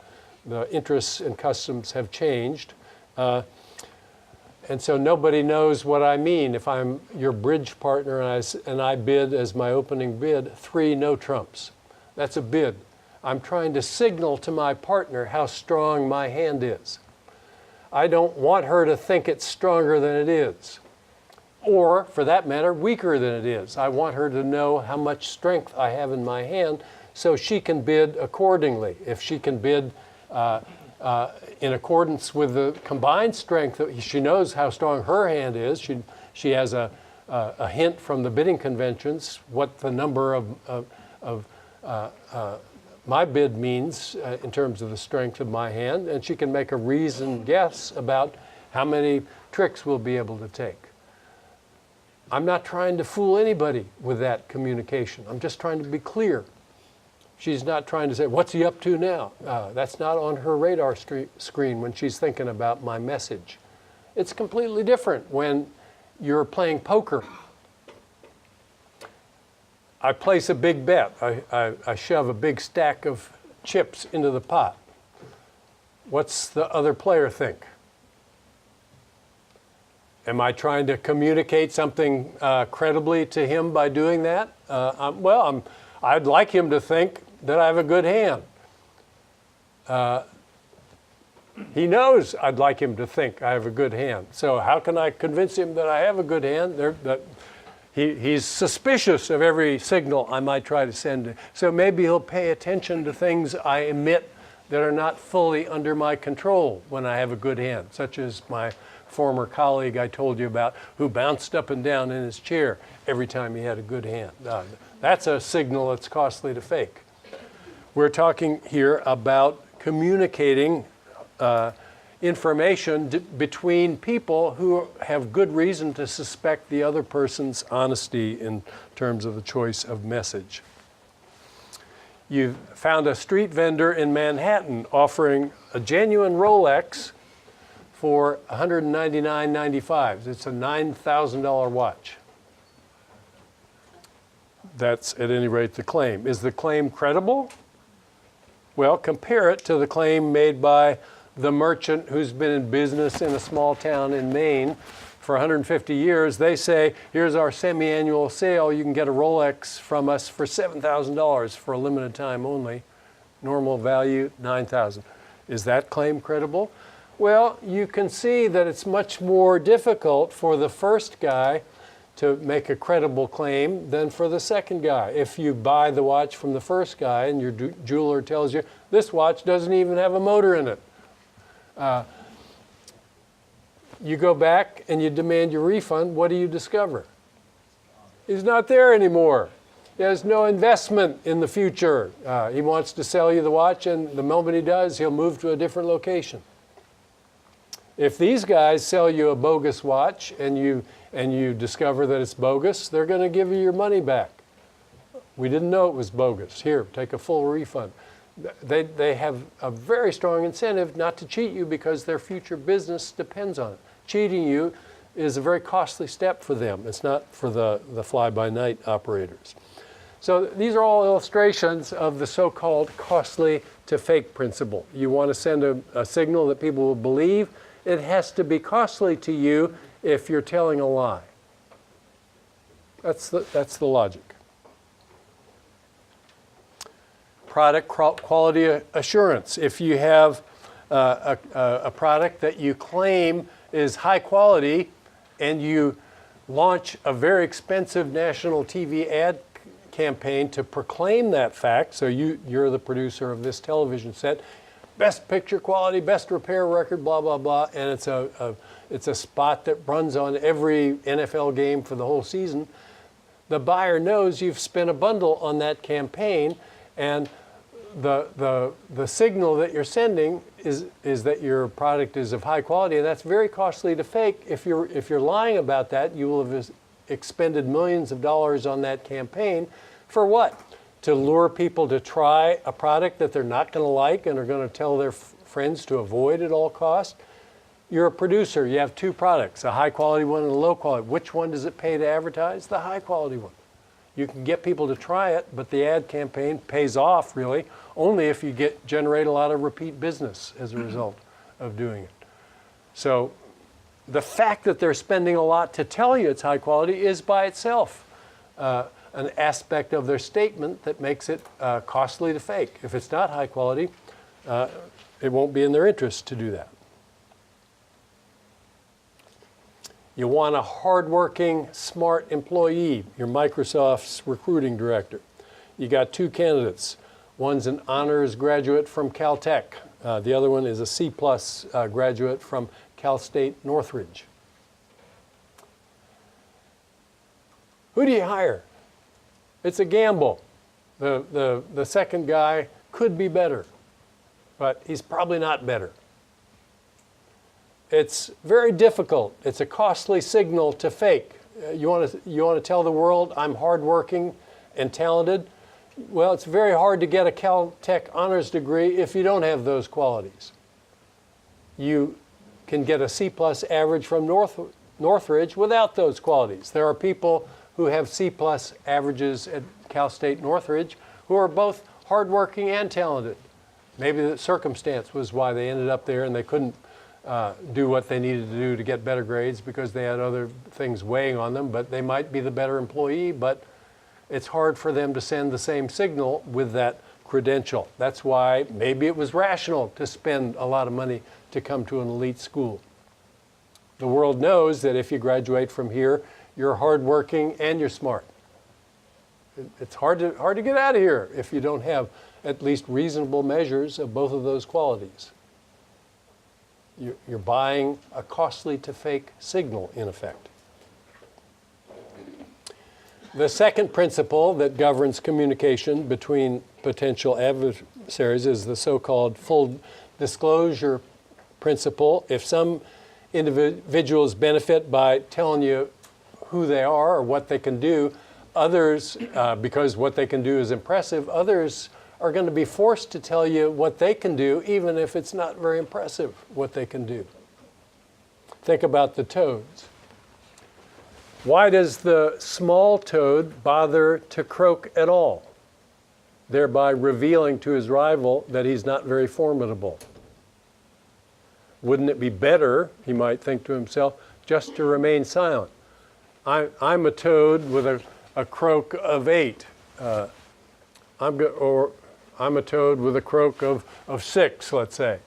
interests and customs have changed. And so nobody knows what I mean. If I'm your bridge partner and I bid as my opening bid 3 no trumps, that's a bid. I'm trying to signal to my partner how strong my hand is. I don't want her to think it's stronger than it is, or for that matter, weaker than it is. I want her to know how much strength I have in my hand so she can bid accordingly. If she can bid in accordance with the combined strength, she knows how strong her hand is. She has a hint from the bidding conventions what the number of my bid means in terms of the strength of my hand, and she can make a reasoned guess about how many tricks we'll be able to take. I'm not trying to fool anybody with that communication. I'm just trying to be clear. She's not trying to say, what's he up to now? That's not on her radar screen when she's thinking about my message. It's completely different when you're playing poker. I place a big bet. I shove a big stack of chips into the pot. What's the other player think? Am I trying to communicate something credibly to him by doing that? I'd like him to think that I have a good hand. He knows I'd like him to think I have a good hand. So how can I convince him that I have a good hand? He's suspicious of every signal I might try to send. So maybe he'll pay attention to things I emit that are not fully under my control when I have a good hand, such as my former colleague I told you about who bounced up and down in his chair every time he had a good hand. That's a signal that's costly to fake. We're talking here about communicating information between people who have good reason to suspect the other person's honesty in terms of the choice of message. You've found a street vendor in Manhattan offering a genuine Rolex for $199.95. It's a $9,000 watch. That's at any rate the claim. Is the claim credible? Well, compare it to the claim made by the merchant who's been in business in a small town in Maine for 150 years. They say, here's our semi-annual sale. You can get a Rolex from us for $7,000 for a limited time only. Normal value, $9,000. Is that claim credible? Well, you can see that it's much more difficult for the first guy to make a credible claim than for the second guy. If you buy the watch from the first guy and your jeweler tells you, this watch doesn't even have a motor in it, you go back and you demand your refund, what do you discover? He's not there anymore. He has no investment in the future. He wants to sell you the watch, and the moment he does, he'll move to a different location. If these guys sell you a bogus watch and you discover that it's bogus, they're going to give you your money back. We didn't know it was bogus. Here, take a full refund. They have a very strong incentive not to cheat you because their future business depends on it. Cheating you is a very costly step for them. It's not for the fly-by-night operators. So these are all illustrations of the so-called costly to fake principle. You want to send a signal that people will believe. It has to be costly to you if you're telling a lie. That's the logic. Product quality assurance. If you have a product that you claim is high quality and you launch a very expensive national TV ad campaign to proclaim that fact, so you're the producer of this television set, best picture quality, best repair record, blah, blah, blah, and it's a spot that runs on every NFL game for the whole season, the buyer knows you've spent a bundle on that campaign, and the signal that you're sending is that your product is of high quality, and that's very costly to fake. If you're lying about that, you will have expended millions of dollars on that campaign for what? To lure people to try a product that they're not going to like and are going to tell their friends to avoid at all costs. You're a producer. You have two products, a high quality one and a low quality. Which one does it pay to advertise? The high quality one. You can get people to try it, but the ad campaign pays off really only if you generate a lot of repeat business as a result of doing it. So the fact that they're spending a lot to tell you it's high quality is by itself an aspect of their statement that makes it costly to fake. If it's not high quality, it won't be in their interest to do that. You want a hardworking, smart employee, your Microsoft's recruiting director. You got two candidates. One's an honors graduate from Caltech. The other one is a C+ graduate from Cal State Northridge. Who do you hire? It's a gamble. The second guy could be better, but he's probably not better. It's very difficult. It's a costly signal to fake. You want to tell the world I'm hardworking and talented? Well, it's very hard to get a Caltech honors degree if you don't have those qualities. You can get a C+ average from Northridge without those qualities. There are people who have C+ averages at Cal State Northridge who are both hardworking and talented. Maybe the circumstance was why they ended up there and they couldn't do what they needed to do to get better grades because they had other things weighing on them, but they might be the better employee, but it's hard for them to send the same signal with that credential. That's why maybe it was rational to spend a lot of money to come to an elite school. The world knows that if you graduate from here, you're hardworking and you're smart. It's hard to get out of here if you don't have at least reasonable measures of both of those qualities. You're buying a costly to fake signal, in effect. The second principle that governs communication between potential adversaries is the so-called full disclosure principle. If some individuals benefit by telling you who they are or what they can do, others, because what they can do is impressive, others are going to be forced to tell you what they can do, even if it's not very impressive what they can do. Think about the toads. Why does the small toad bother to croak at all, thereby revealing to his rival that he's not very formidable? Wouldn't it be better, he might think to himself, just to remain silent? I'm a toad with a croak of 8. I'm a toad with a croak of 6, let's say.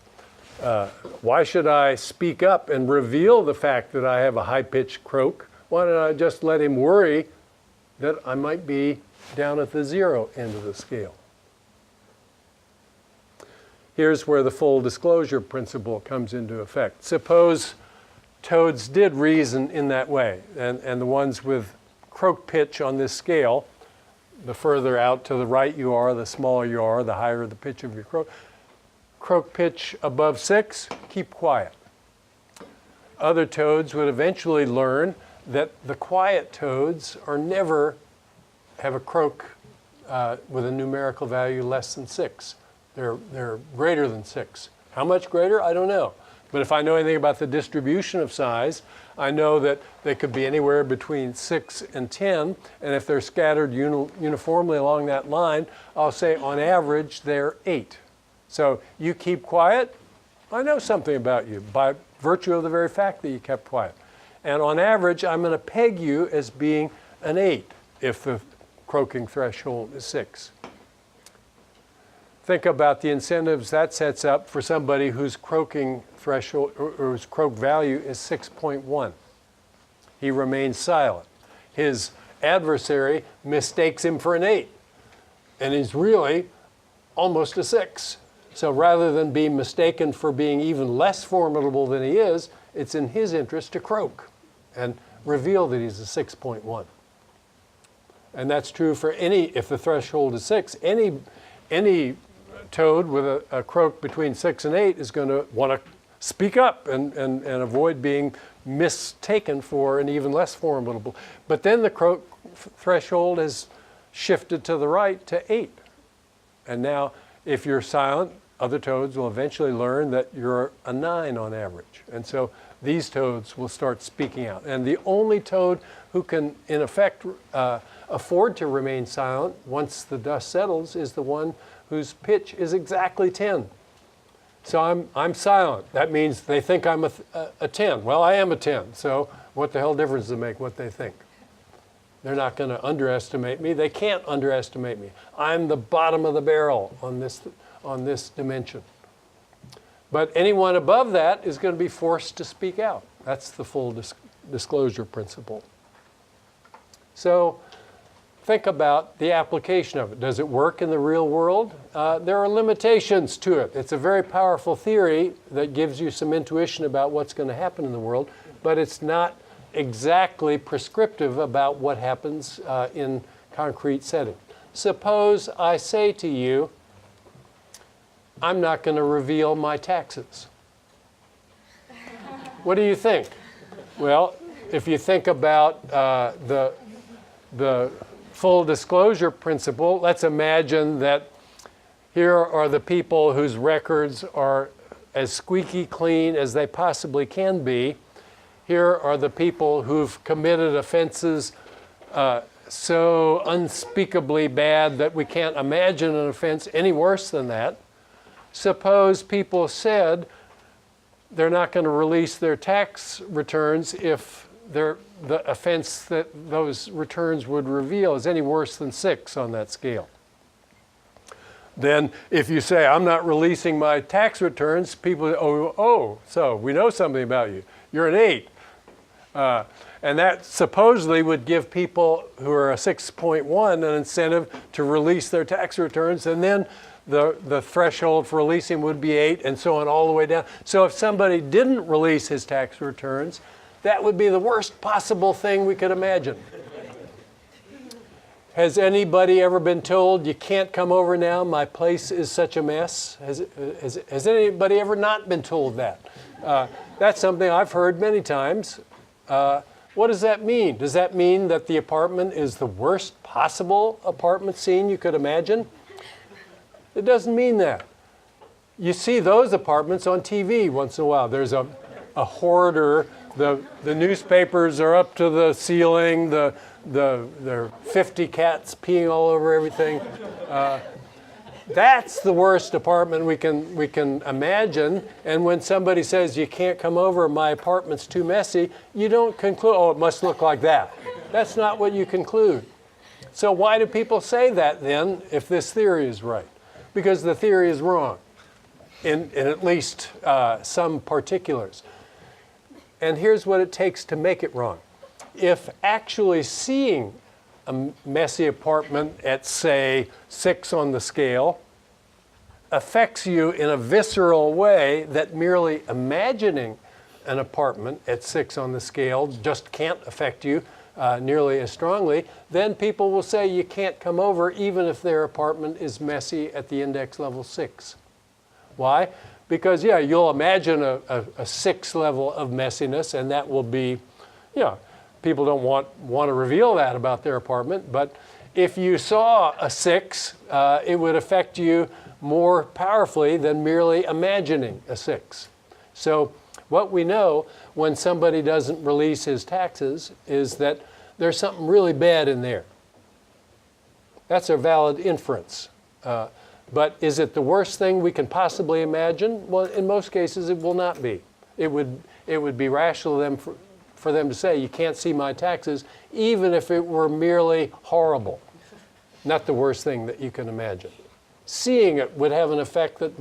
Why should I speak up and reveal the fact that I have a high-pitched croak? Why don't I just let him worry that I might be down at the 0 end of the scale? Here's where the full disclosure principle comes into effect. Suppose toads did reason in that way, and the ones with croak pitch on this scale, the further out to the right you are, the smaller you are, the higher the pitch of your croak. Croak pitch above 6, keep quiet. Other toads would eventually learn that the quiet toads are never have a croak with a numerical value less than 6. They're greater than 6. How much greater? I don't know. But if I know anything about the distribution of size, I know that they could be anywhere between 6 and 10, and if they're scattered uniformly along that line, I'll say on average they're 8. So you keep quiet, I know something about you by virtue of the very fact that you kept quiet. And on average, I'm going to peg you as being an 8 if the croaking threshold is 6. Think about the incentives that sets up for somebody whose croaking threshold or whose croak value is 6.1. He remains silent. His adversary mistakes him for an 8, and he's really almost a 6. So rather than be mistaken for being even less formidable than he is, it's in his interest to croak and reveal that he's a 6.1. And that's true for if the threshold is 6, any toad with a croak between 6 and 8 is going to want to speak up and avoid being mistaken for an even less formidable. But then the croak threshold has shifted to the right to 8. And now if you're silent, other toads will eventually learn that you're a 9 on average. And so these toads will start speaking out. And the only toad who can, in effect, afford to remain silent once the dust settles is the one whose pitch is exactly 10. So I'm silent. That means they think I'm a 10. Well, I am a 10. So what the hell difference does it make what they think? They're not going to underestimate me. They can't underestimate me. I'm the bottom of the barrel on this dimension. But anyone above that is going to be forced to speak out. That's the full disclosure principle. So think about the application of it. Does it work in the real world? There are limitations to it. It's a very powerful theory that gives you some intuition about what's going to happen in the world, but it's not exactly prescriptive about what happens in concrete setting. Suppose I say to you, I'm not going to reveal my taxes. What do you think? Well, if you think about the full disclosure principle, let's imagine that here are the people whose records are as squeaky clean as they possibly can be. Here are the people who've committed offenses so unspeakably bad that we can't imagine an offense any worse than that. Suppose people said they're not going to release their tax returns if the offense that those returns would reveal is any worse than 6 on that scale. Then if you say, I'm not releasing my tax returns, people say, oh, so we know something about you. You're an 8. And that supposedly would give people who are a 6.1 an incentive to release their tax returns, and then the threshold for releasing would be 8, and so on all the way down. So if somebody didn't release his tax returns, that would be the worst possible thing we could imagine. Has anybody ever been told, you can't come over now, my place is such a mess? Has anybody ever not been told that? That's something I've heard many times. What does that mean? Does that mean that the apartment is the worst possible apartment scene you could imagine? It doesn't mean that. You see those apartments on TV once in a while. There's a hoarder. The newspapers are up to the ceiling. There are 50 cats peeing all over everything. That's the worst apartment we can imagine. And when somebody says you can't come over, my apartment's too messy, you don't conclude, oh, it must look like that. That's not what you conclude. So why do people say that then if this theory is right? Because the theory is wrong in at least some particulars. And here's what it takes to make it wrong. If actually seeing a messy apartment at, say, 6 on the scale affects you in a visceral way that merely imagining an apartment at 6 on the scale just can't affect you nearly as strongly, then people will say you can't come over even if their apartment is messy at the index level 6. Why? Because, yeah, you'll imagine a 6 level of messiness, and that will be, people don't want to reveal that about their apartment, but if you saw a 6, it would affect you more powerfully than merely imagining a 6. So what we know when somebody doesn't release his taxes is that there's something really bad in there. That's a valid inference. But is it the worst thing we can possibly imagine? Well, in most cases, it will not be. It would be rational for them to say, you can't see my taxes, even if it were merely horrible. Not the worst thing that you can imagine. Seeing it would have an effect that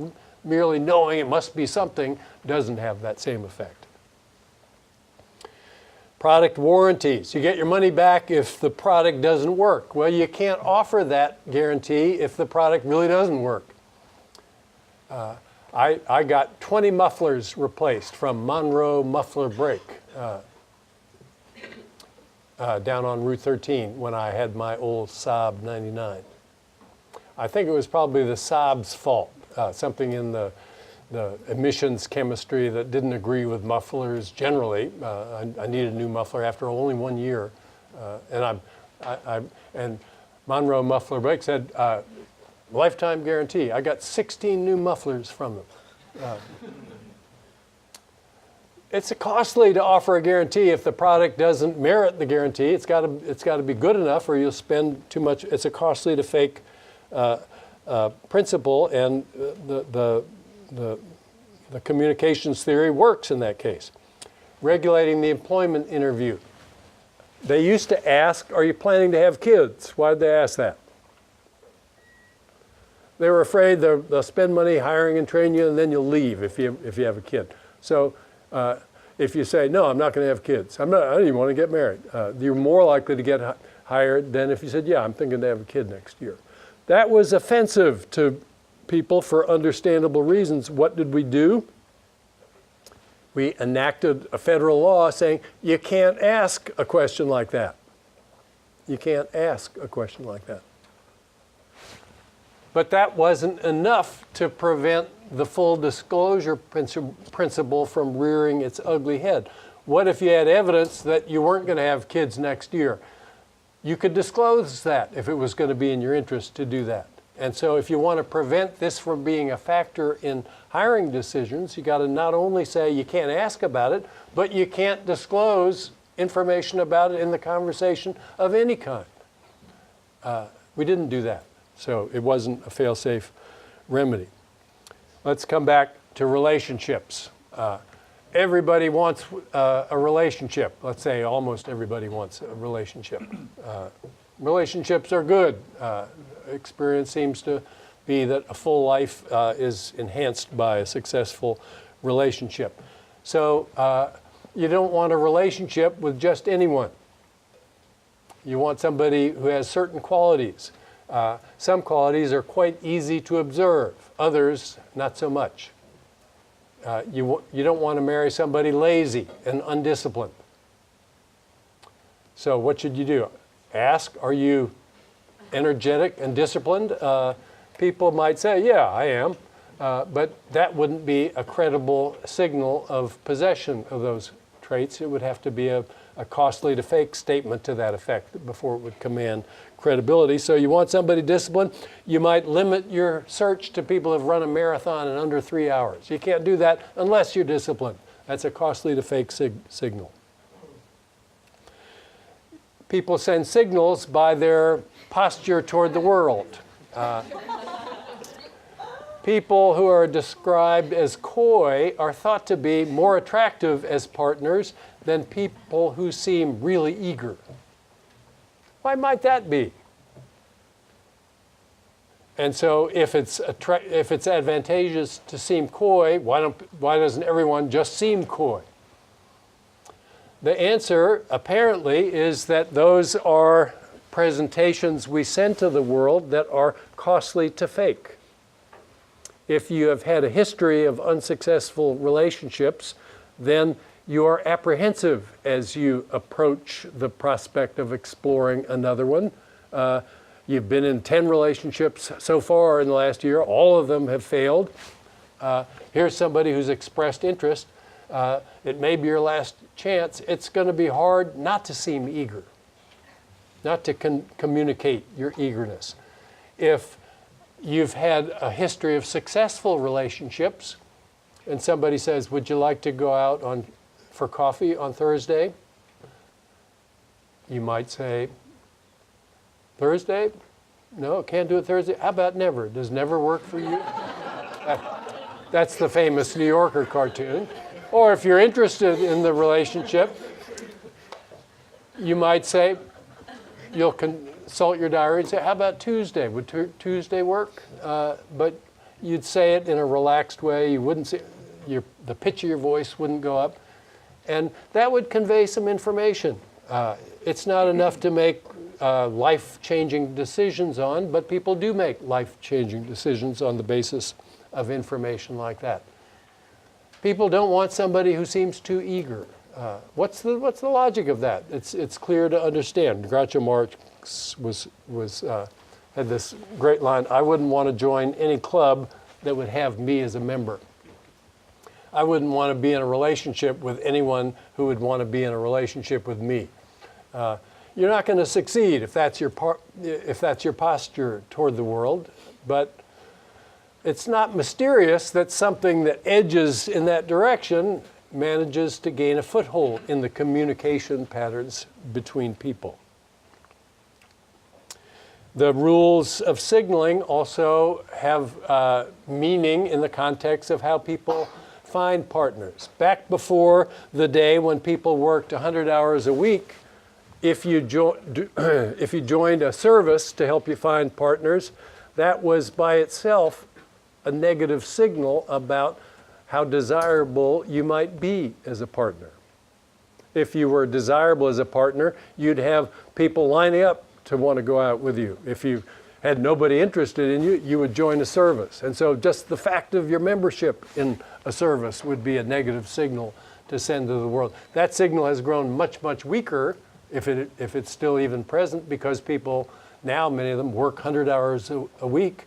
merely knowing it must be something doesn't have that same effect. Product warranties. You get your money back if the product doesn't work. Well, you can't offer that guarantee if the product really doesn't work. I got 20 mufflers replaced from Monroe Muffler Brake down on Route 13 when I had my old Saab 99. I think it was probably the Saab's fault, something in the emissions chemistry that didn't agree with mufflers generally. I needed a new muffler after only 1 year, and Monroe Muffler Brake said lifetime guarantee. I got 16 new mufflers from them. It's costly to offer a guarantee if the product doesn't merit the guarantee. It's got to be good enough, or you'll spend too much. It's a costly to fake principle, and the communications theory works in that case. Regulating the employment interview. They used to ask, are you planning to have kids? Why did they ask that? They were afraid they'll spend money hiring and train you, and then you'll leave if you have a kid. So if you say, no, I'm not going to have kids, I don't even want to get married, you're more likely to get hired than if you said, yeah, I'm thinking to have a kid next year. That was offensive to people for understandable reasons. What did we do? We enacted a federal law saying you can't ask a question like that. You can't ask a question like that. But that wasn't enough to prevent the full disclosure principle from rearing its ugly head. What if you had evidence that you weren't going to have kids next year? You could disclose that if it was going to be in your interest to do that. And so if you want to prevent this from being a factor in hiring decisions, you got to not only say you can't ask about it, but you can't disclose information about it in the conversation of any kind. We didn't do that. So it wasn't a fail-safe remedy. Let's come back to relationships. Everybody wants a relationship. Let's say almost everybody wants a relationship. Relationships are good. Experience seems to be that a full life is enhanced by a successful relationship. So you don't want a relationship with just anyone. You want somebody who has certain qualities. Some qualities are quite easy to observe, others not so much. You don't want to marry somebody lazy and undisciplined. So what should you do? Ask, are you energetic and disciplined? People might say, yeah, I am. But that wouldn't be a credible signal of possession of those traits. It would have to be a costly to fake statement to that effect before it would command credibility. So you want somebody disciplined, you might limit your search to people who have run a marathon in under 3 hours. You can't do that unless you're disciplined. That's a costly to fake signal. People send signals by their posture toward the world. People who are described as coy are thought to be more attractive as partners than people who seem really eager. Why might that be? And so if it's advantageous to seem coy, why doesn't everyone just seem coy? The answer, apparently, is that those are presentations we send to the world that are costly to fake. If you have had a history of unsuccessful relationships, then you are apprehensive as you approach the prospect of exploring another one. You've been in 10 relationships so far in the last year. All of them have failed. Here's somebody who's expressed interest. It may be your last chance. It's going to be hard not to seem eager, not to communicate your eagerness. If you've had a history of successful relationships and somebody says, would you like to go out for coffee on Thursday? You might say, Thursday? No, can't do it Thursday. How about never? Does never work for you? That's the famous New Yorker cartoon. Or if you're interested in the relationship, you might say, you'll consult your diary and say, how about Tuesday? Would Tuesday work? But you'd say it in a relaxed way. You wouldn't say, the pitch of your voice wouldn't go up. And that would convey some information. It's not enough to make life-changing decisions on, but people do make life-changing decisions on the basis of information like that. People don't want somebody who seems too eager. What's the logic of that? It's clear to understand. Groucho Marx had this great line, I wouldn't want to join any club that would have me as a member. I wouldn't want to be in a relationship with anyone who would want to be in a relationship with me. You're not going to succeed if that's your posture toward the world, but it's not mysterious that something that edges in that direction manages to gain a foothold in the communication patterns between people. The rules of signaling also have meaning in the context of how people find partners. Back before the day when people worked 100 hours a week, if you if you joined a service to help you find partners, that was by itself a negative signal about how desirable you might be as a partner. If you were desirable as a partner, you'd have people lining up to want to go out with you. If you had nobody interested in you, you would join a service. And so just the fact of your membership in a service would be a negative signal to send to the world. That signal has grown much, much weaker, if it's still even present, because people now, many of them, work 100 hours a week.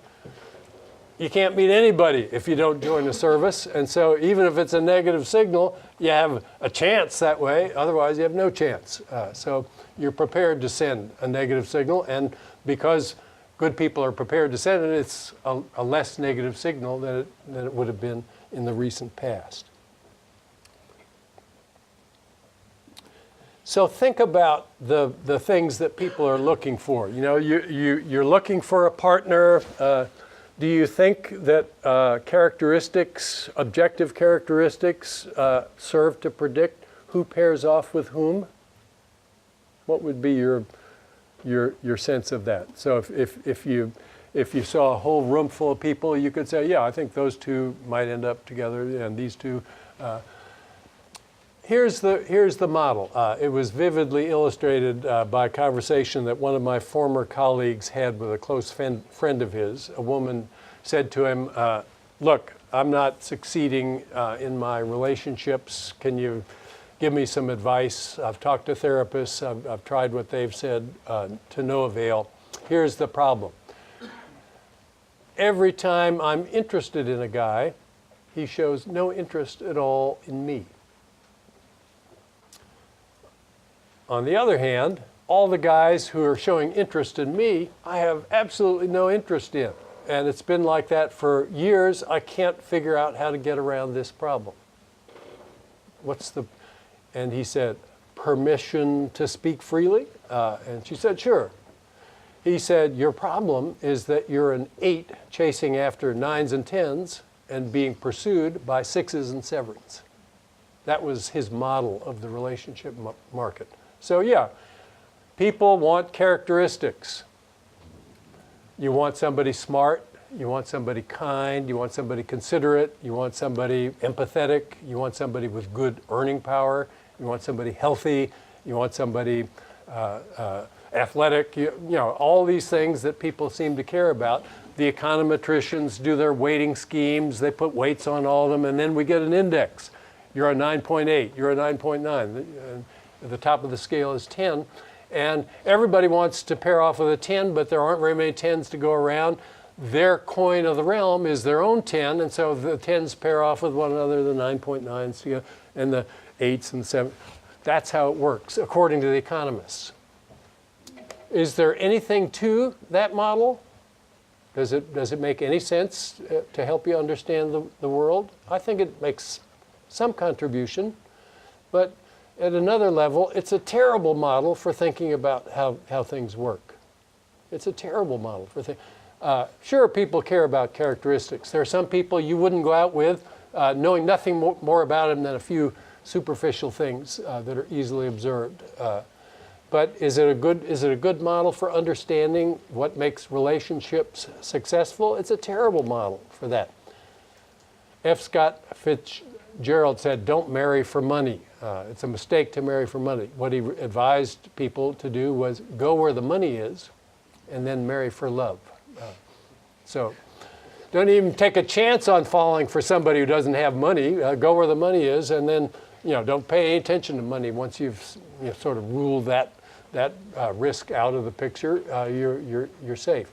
You can't meet anybody if you don't join a service. And so even if it's a negative signal, you have a chance that way. Otherwise, you have no chance. So you're prepared to send a negative signal. And because good people are prepared to send it, it's a less negative signal than it would have been in the recent past. So think about the things that people are looking for. You know, you're looking for a partner. Do you think that characteristics, objective characteristics, serve to predict who pairs off with whom? What would be your sense of that? So if you saw a whole room full of people, you could say, yeah, I think those two might end up together, and these two. Here's the model. It was vividly illustrated by a conversation that one of my former colleagues had with a close friend of his. A woman said to him, look, I'm not succeeding in my relationships. Can you give me some advice? I've talked to therapists. I've tried what they've said to no avail. Here's the problem. Every time I'm interested in a guy, he shows no interest at all in me. On the other hand, all the guys who are showing interest in me, I have absolutely no interest in. And it's been like that for years. I can't figure out how to get around this problem. And he said, permission to speak freely? And she said, sure. He said, your problem is that you're an 8 chasing after 9s and 10s and being pursued by 6s and 7s. That was his model of the relationship market. So yeah, people want characteristics. You want somebody smart, you want somebody kind, you want somebody considerate, you want somebody empathetic, you want somebody with good earning power, you want somebody healthy, you want somebody athletic, you know, all these things that people seem to care about. The econometricians do their weighting schemes, they put weights on all of them, and then we get an index. You're a 9.8, you're a 9.9. The top of the scale is 10. And everybody wants to pair off with a 10, but there aren't very many 10s to go around. Their coin of the realm is their own 10, and so the 10s pair off with one another, the 9.9s, and the 8s and 7s. That's how it works, according to the economists. Is there anything to that model? Does it make any sense to help you understand the world? I think it makes some contribution, but at another level, it's a terrible model for thinking about how things work. It's a terrible model for thinking. Sure, people care about characteristics. There are some people you wouldn't go out with knowing nothing more about them than a few superficial things that are easily observed. But is it a good model for understanding what makes relationships successful? It's a terrible model for that. F. Scott Fitzgerald said, don't marry for money. It's a mistake to marry for money. What he advised people to do was go where the money is and then marry for love. So don't even take a chance on falling for somebody who doesn't have money. Go where the money is, and then don't pay any attention to money. Once you've sort of ruled that risk out of the picture, you're safe.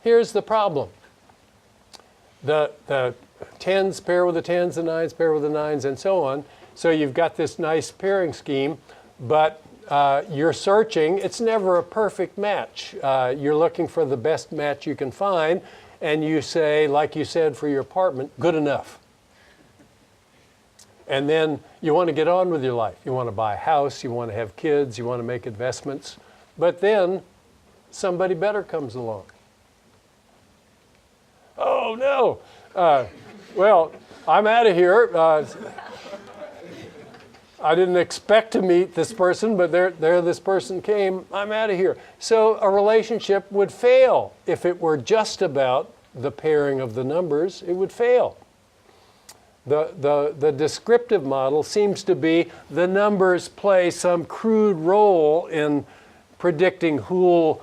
Here's the problem. The 10s pair with the 10s, the 9s pair with the 9s, and so on. So you've got this nice pairing scheme, but you're searching. It's never a perfect match. You're looking for the best match you can find, and you say, like you said for your apartment, good enough. And then you want to get on with your life. You want to buy a house, you want to have kids, you want to make investments, but then somebody better comes along. Oh no, well, I'm out of here. I didn't expect to meet this person, but there this person came. I'm out of here. So a relationship would fail if it were just about the pairing of the numbers. It would fail. The descriptive model seems to be the numbers play some crude role in predicting who'll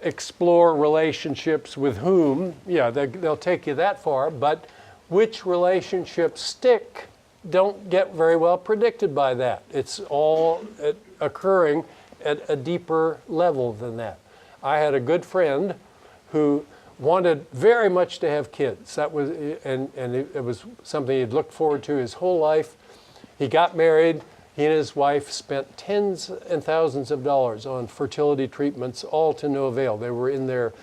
explore relationships with whom. Yeah, they'll take you that far, but which relationships stick don't get very well predicted by that. It's all occurring at a deeper level than that. I had a good friend who wanted very much to have kids. That was, and it was something he'd looked forward to his whole life. He got married. He and his wife spent tens and thousands of dollars on fertility treatments, all to no avail. They were in their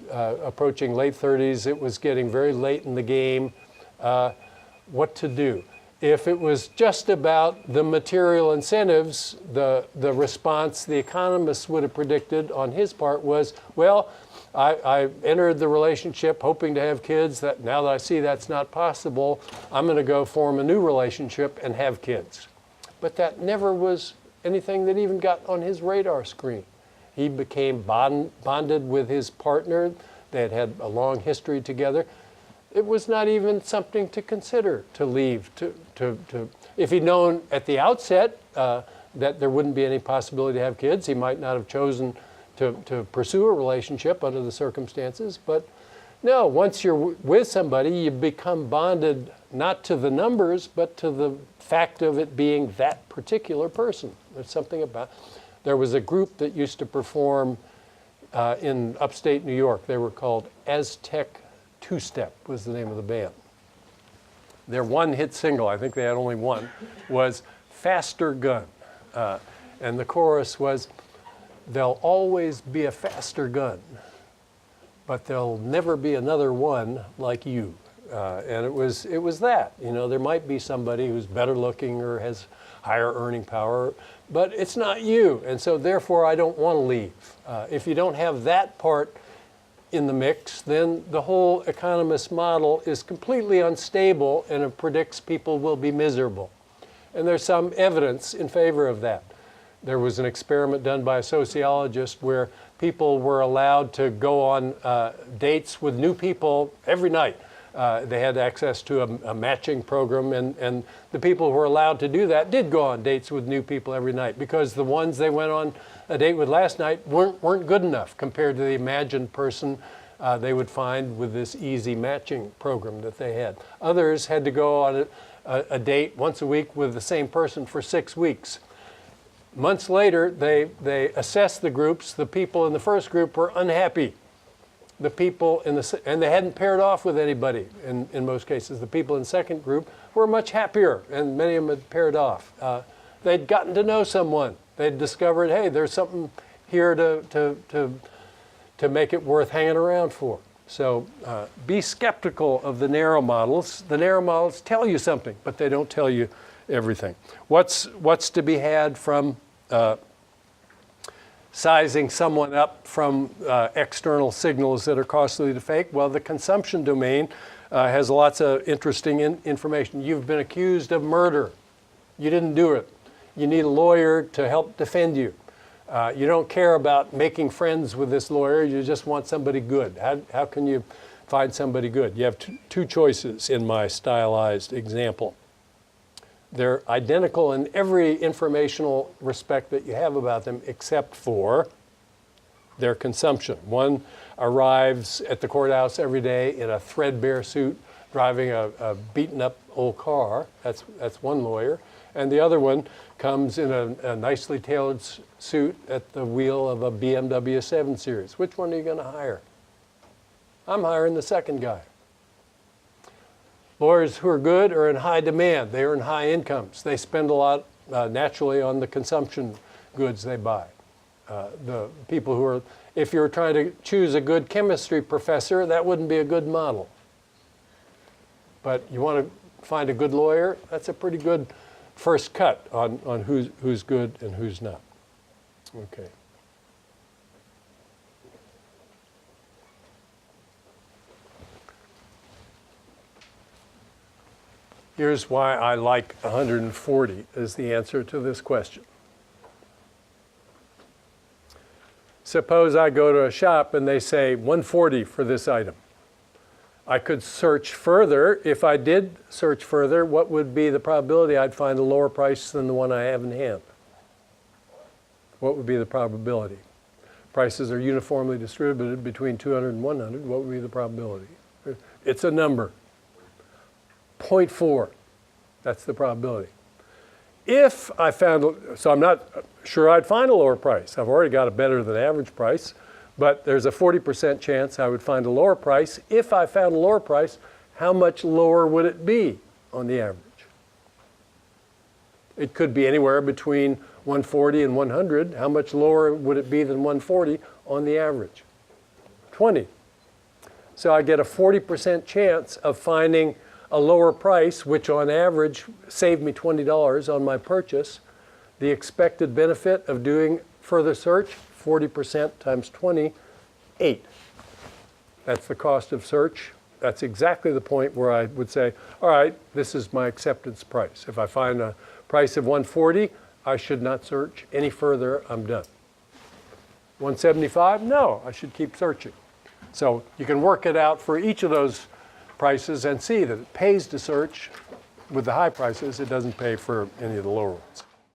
approaching late 30s. It was getting very late in the game. What to do? If it was just about the material incentives, the response the economists would have predicted on his part was, well, I entered the relationship hoping to have kids. That now that I see that's not possible, I'm going to go form a new relationship and have kids. But that never was anything that even got on his radar screen. He became bonded with his partner. They had had a long history together. It was not even something to consider to leave. If he'd known at the outset that there wouldn't be any possibility to have kids, he might not have chosen to pursue a relationship under the circumstances. But no, once you're with somebody, you become bonded not to the numbers, but to the fact of it being that particular person. There's something about. There was a group that used to perform in upstate New York. They were called Aztec Two-Step was the name of the band. Their one-hit single, I think they had only one, was Faster Gun. And the chorus was, there'll always be a faster gun, but there'll never be another one like you. And it was that. You know, there might be somebody who's better looking or has higher earning power, but it's not you. And so therefore, I don't want to leave. If you don't have that part in the mix, then the whole economist model is completely unstable and it predicts people will be miserable. And there's some evidence in favor of that. There was an experiment done by a sociologist where people were allowed to go on dates with new people every night. They had access to a matching program, and the people who were allowed to do that did go on dates with new people every night because the ones they went on a date with last night weren't good enough compared to the imagined person they would find with this easy matching program that they had. Others had to go on a date once a week with the same person for 6 weeks. Months later, they assessed the groups. The people in the first group were unhappy. The people and they hadn't paired off with anybody in most cases. The people in the second group were much happier, and many of them had paired off. They'd gotten to know someone. They'd discovered, hey, there's something here to make it worth hanging around for. So be skeptical of the narrow models. The narrow models tell you something, but they don't tell you everything. What's to be had from sizing someone up from external signals that are costly to fake? Well, the consumption domain has lots of interesting information. You've been accused of murder. You didn't do it. You need a lawyer to help defend you. You don't care about making friends with this lawyer. You just want somebody good. How can you find somebody good? You have two choices in my stylized example. They're identical in every informational respect that you have about them except for their consumption. One arrives at the courthouse every day in a threadbare suit, driving a beaten up old car. That's one lawyer. And the other one comes in a nicely tailored suit at the wheel of a BMW 7 Series. Which one are you going to hire? I'm hiring the second guy. Lawyers who are good are in high demand. They earn high incomes. They spend a lot naturally on the consumption goods they buy. The people who are, if you're trying to choose a good chemistry professor, that wouldn't be a good model. But you want to find a good lawyer, that's a pretty good first cut on who's good and who's not. Okay. Here's why I like 140 is the answer to this question. Suppose I go to a shop and they say 140 for this item. I could search further. If I did search further, what would be the probability I'd find a lower price than the one I have in hand? What would be the probability? Prices are uniformly distributed between 200 and 100. What would be the probability? It's a number. 0.4. That's the probability. If I found, so I'm not sure I'd find a lower price. I've already got a better than average price, but there's a 40% chance I would find a lower price. If I found a lower price, how much lower would it be on the average? It could be anywhere between 140 and 100. How much lower would it be than 140 on the average? 20. So I get a 40% chance of finding a lower price, which on average saved me $20 on my purchase. The expected benefit of doing further search, 40% times 20, 8. That's the cost of search. That's exactly the point where I would say, all right, this is my acceptance price. If I find a price of 140, I should not search any further. I'm done. 175? No, I should keep searching. So you can work it out for each of those prices and see that it pays to search with the high prices. It doesn't pay for any of the lower ones.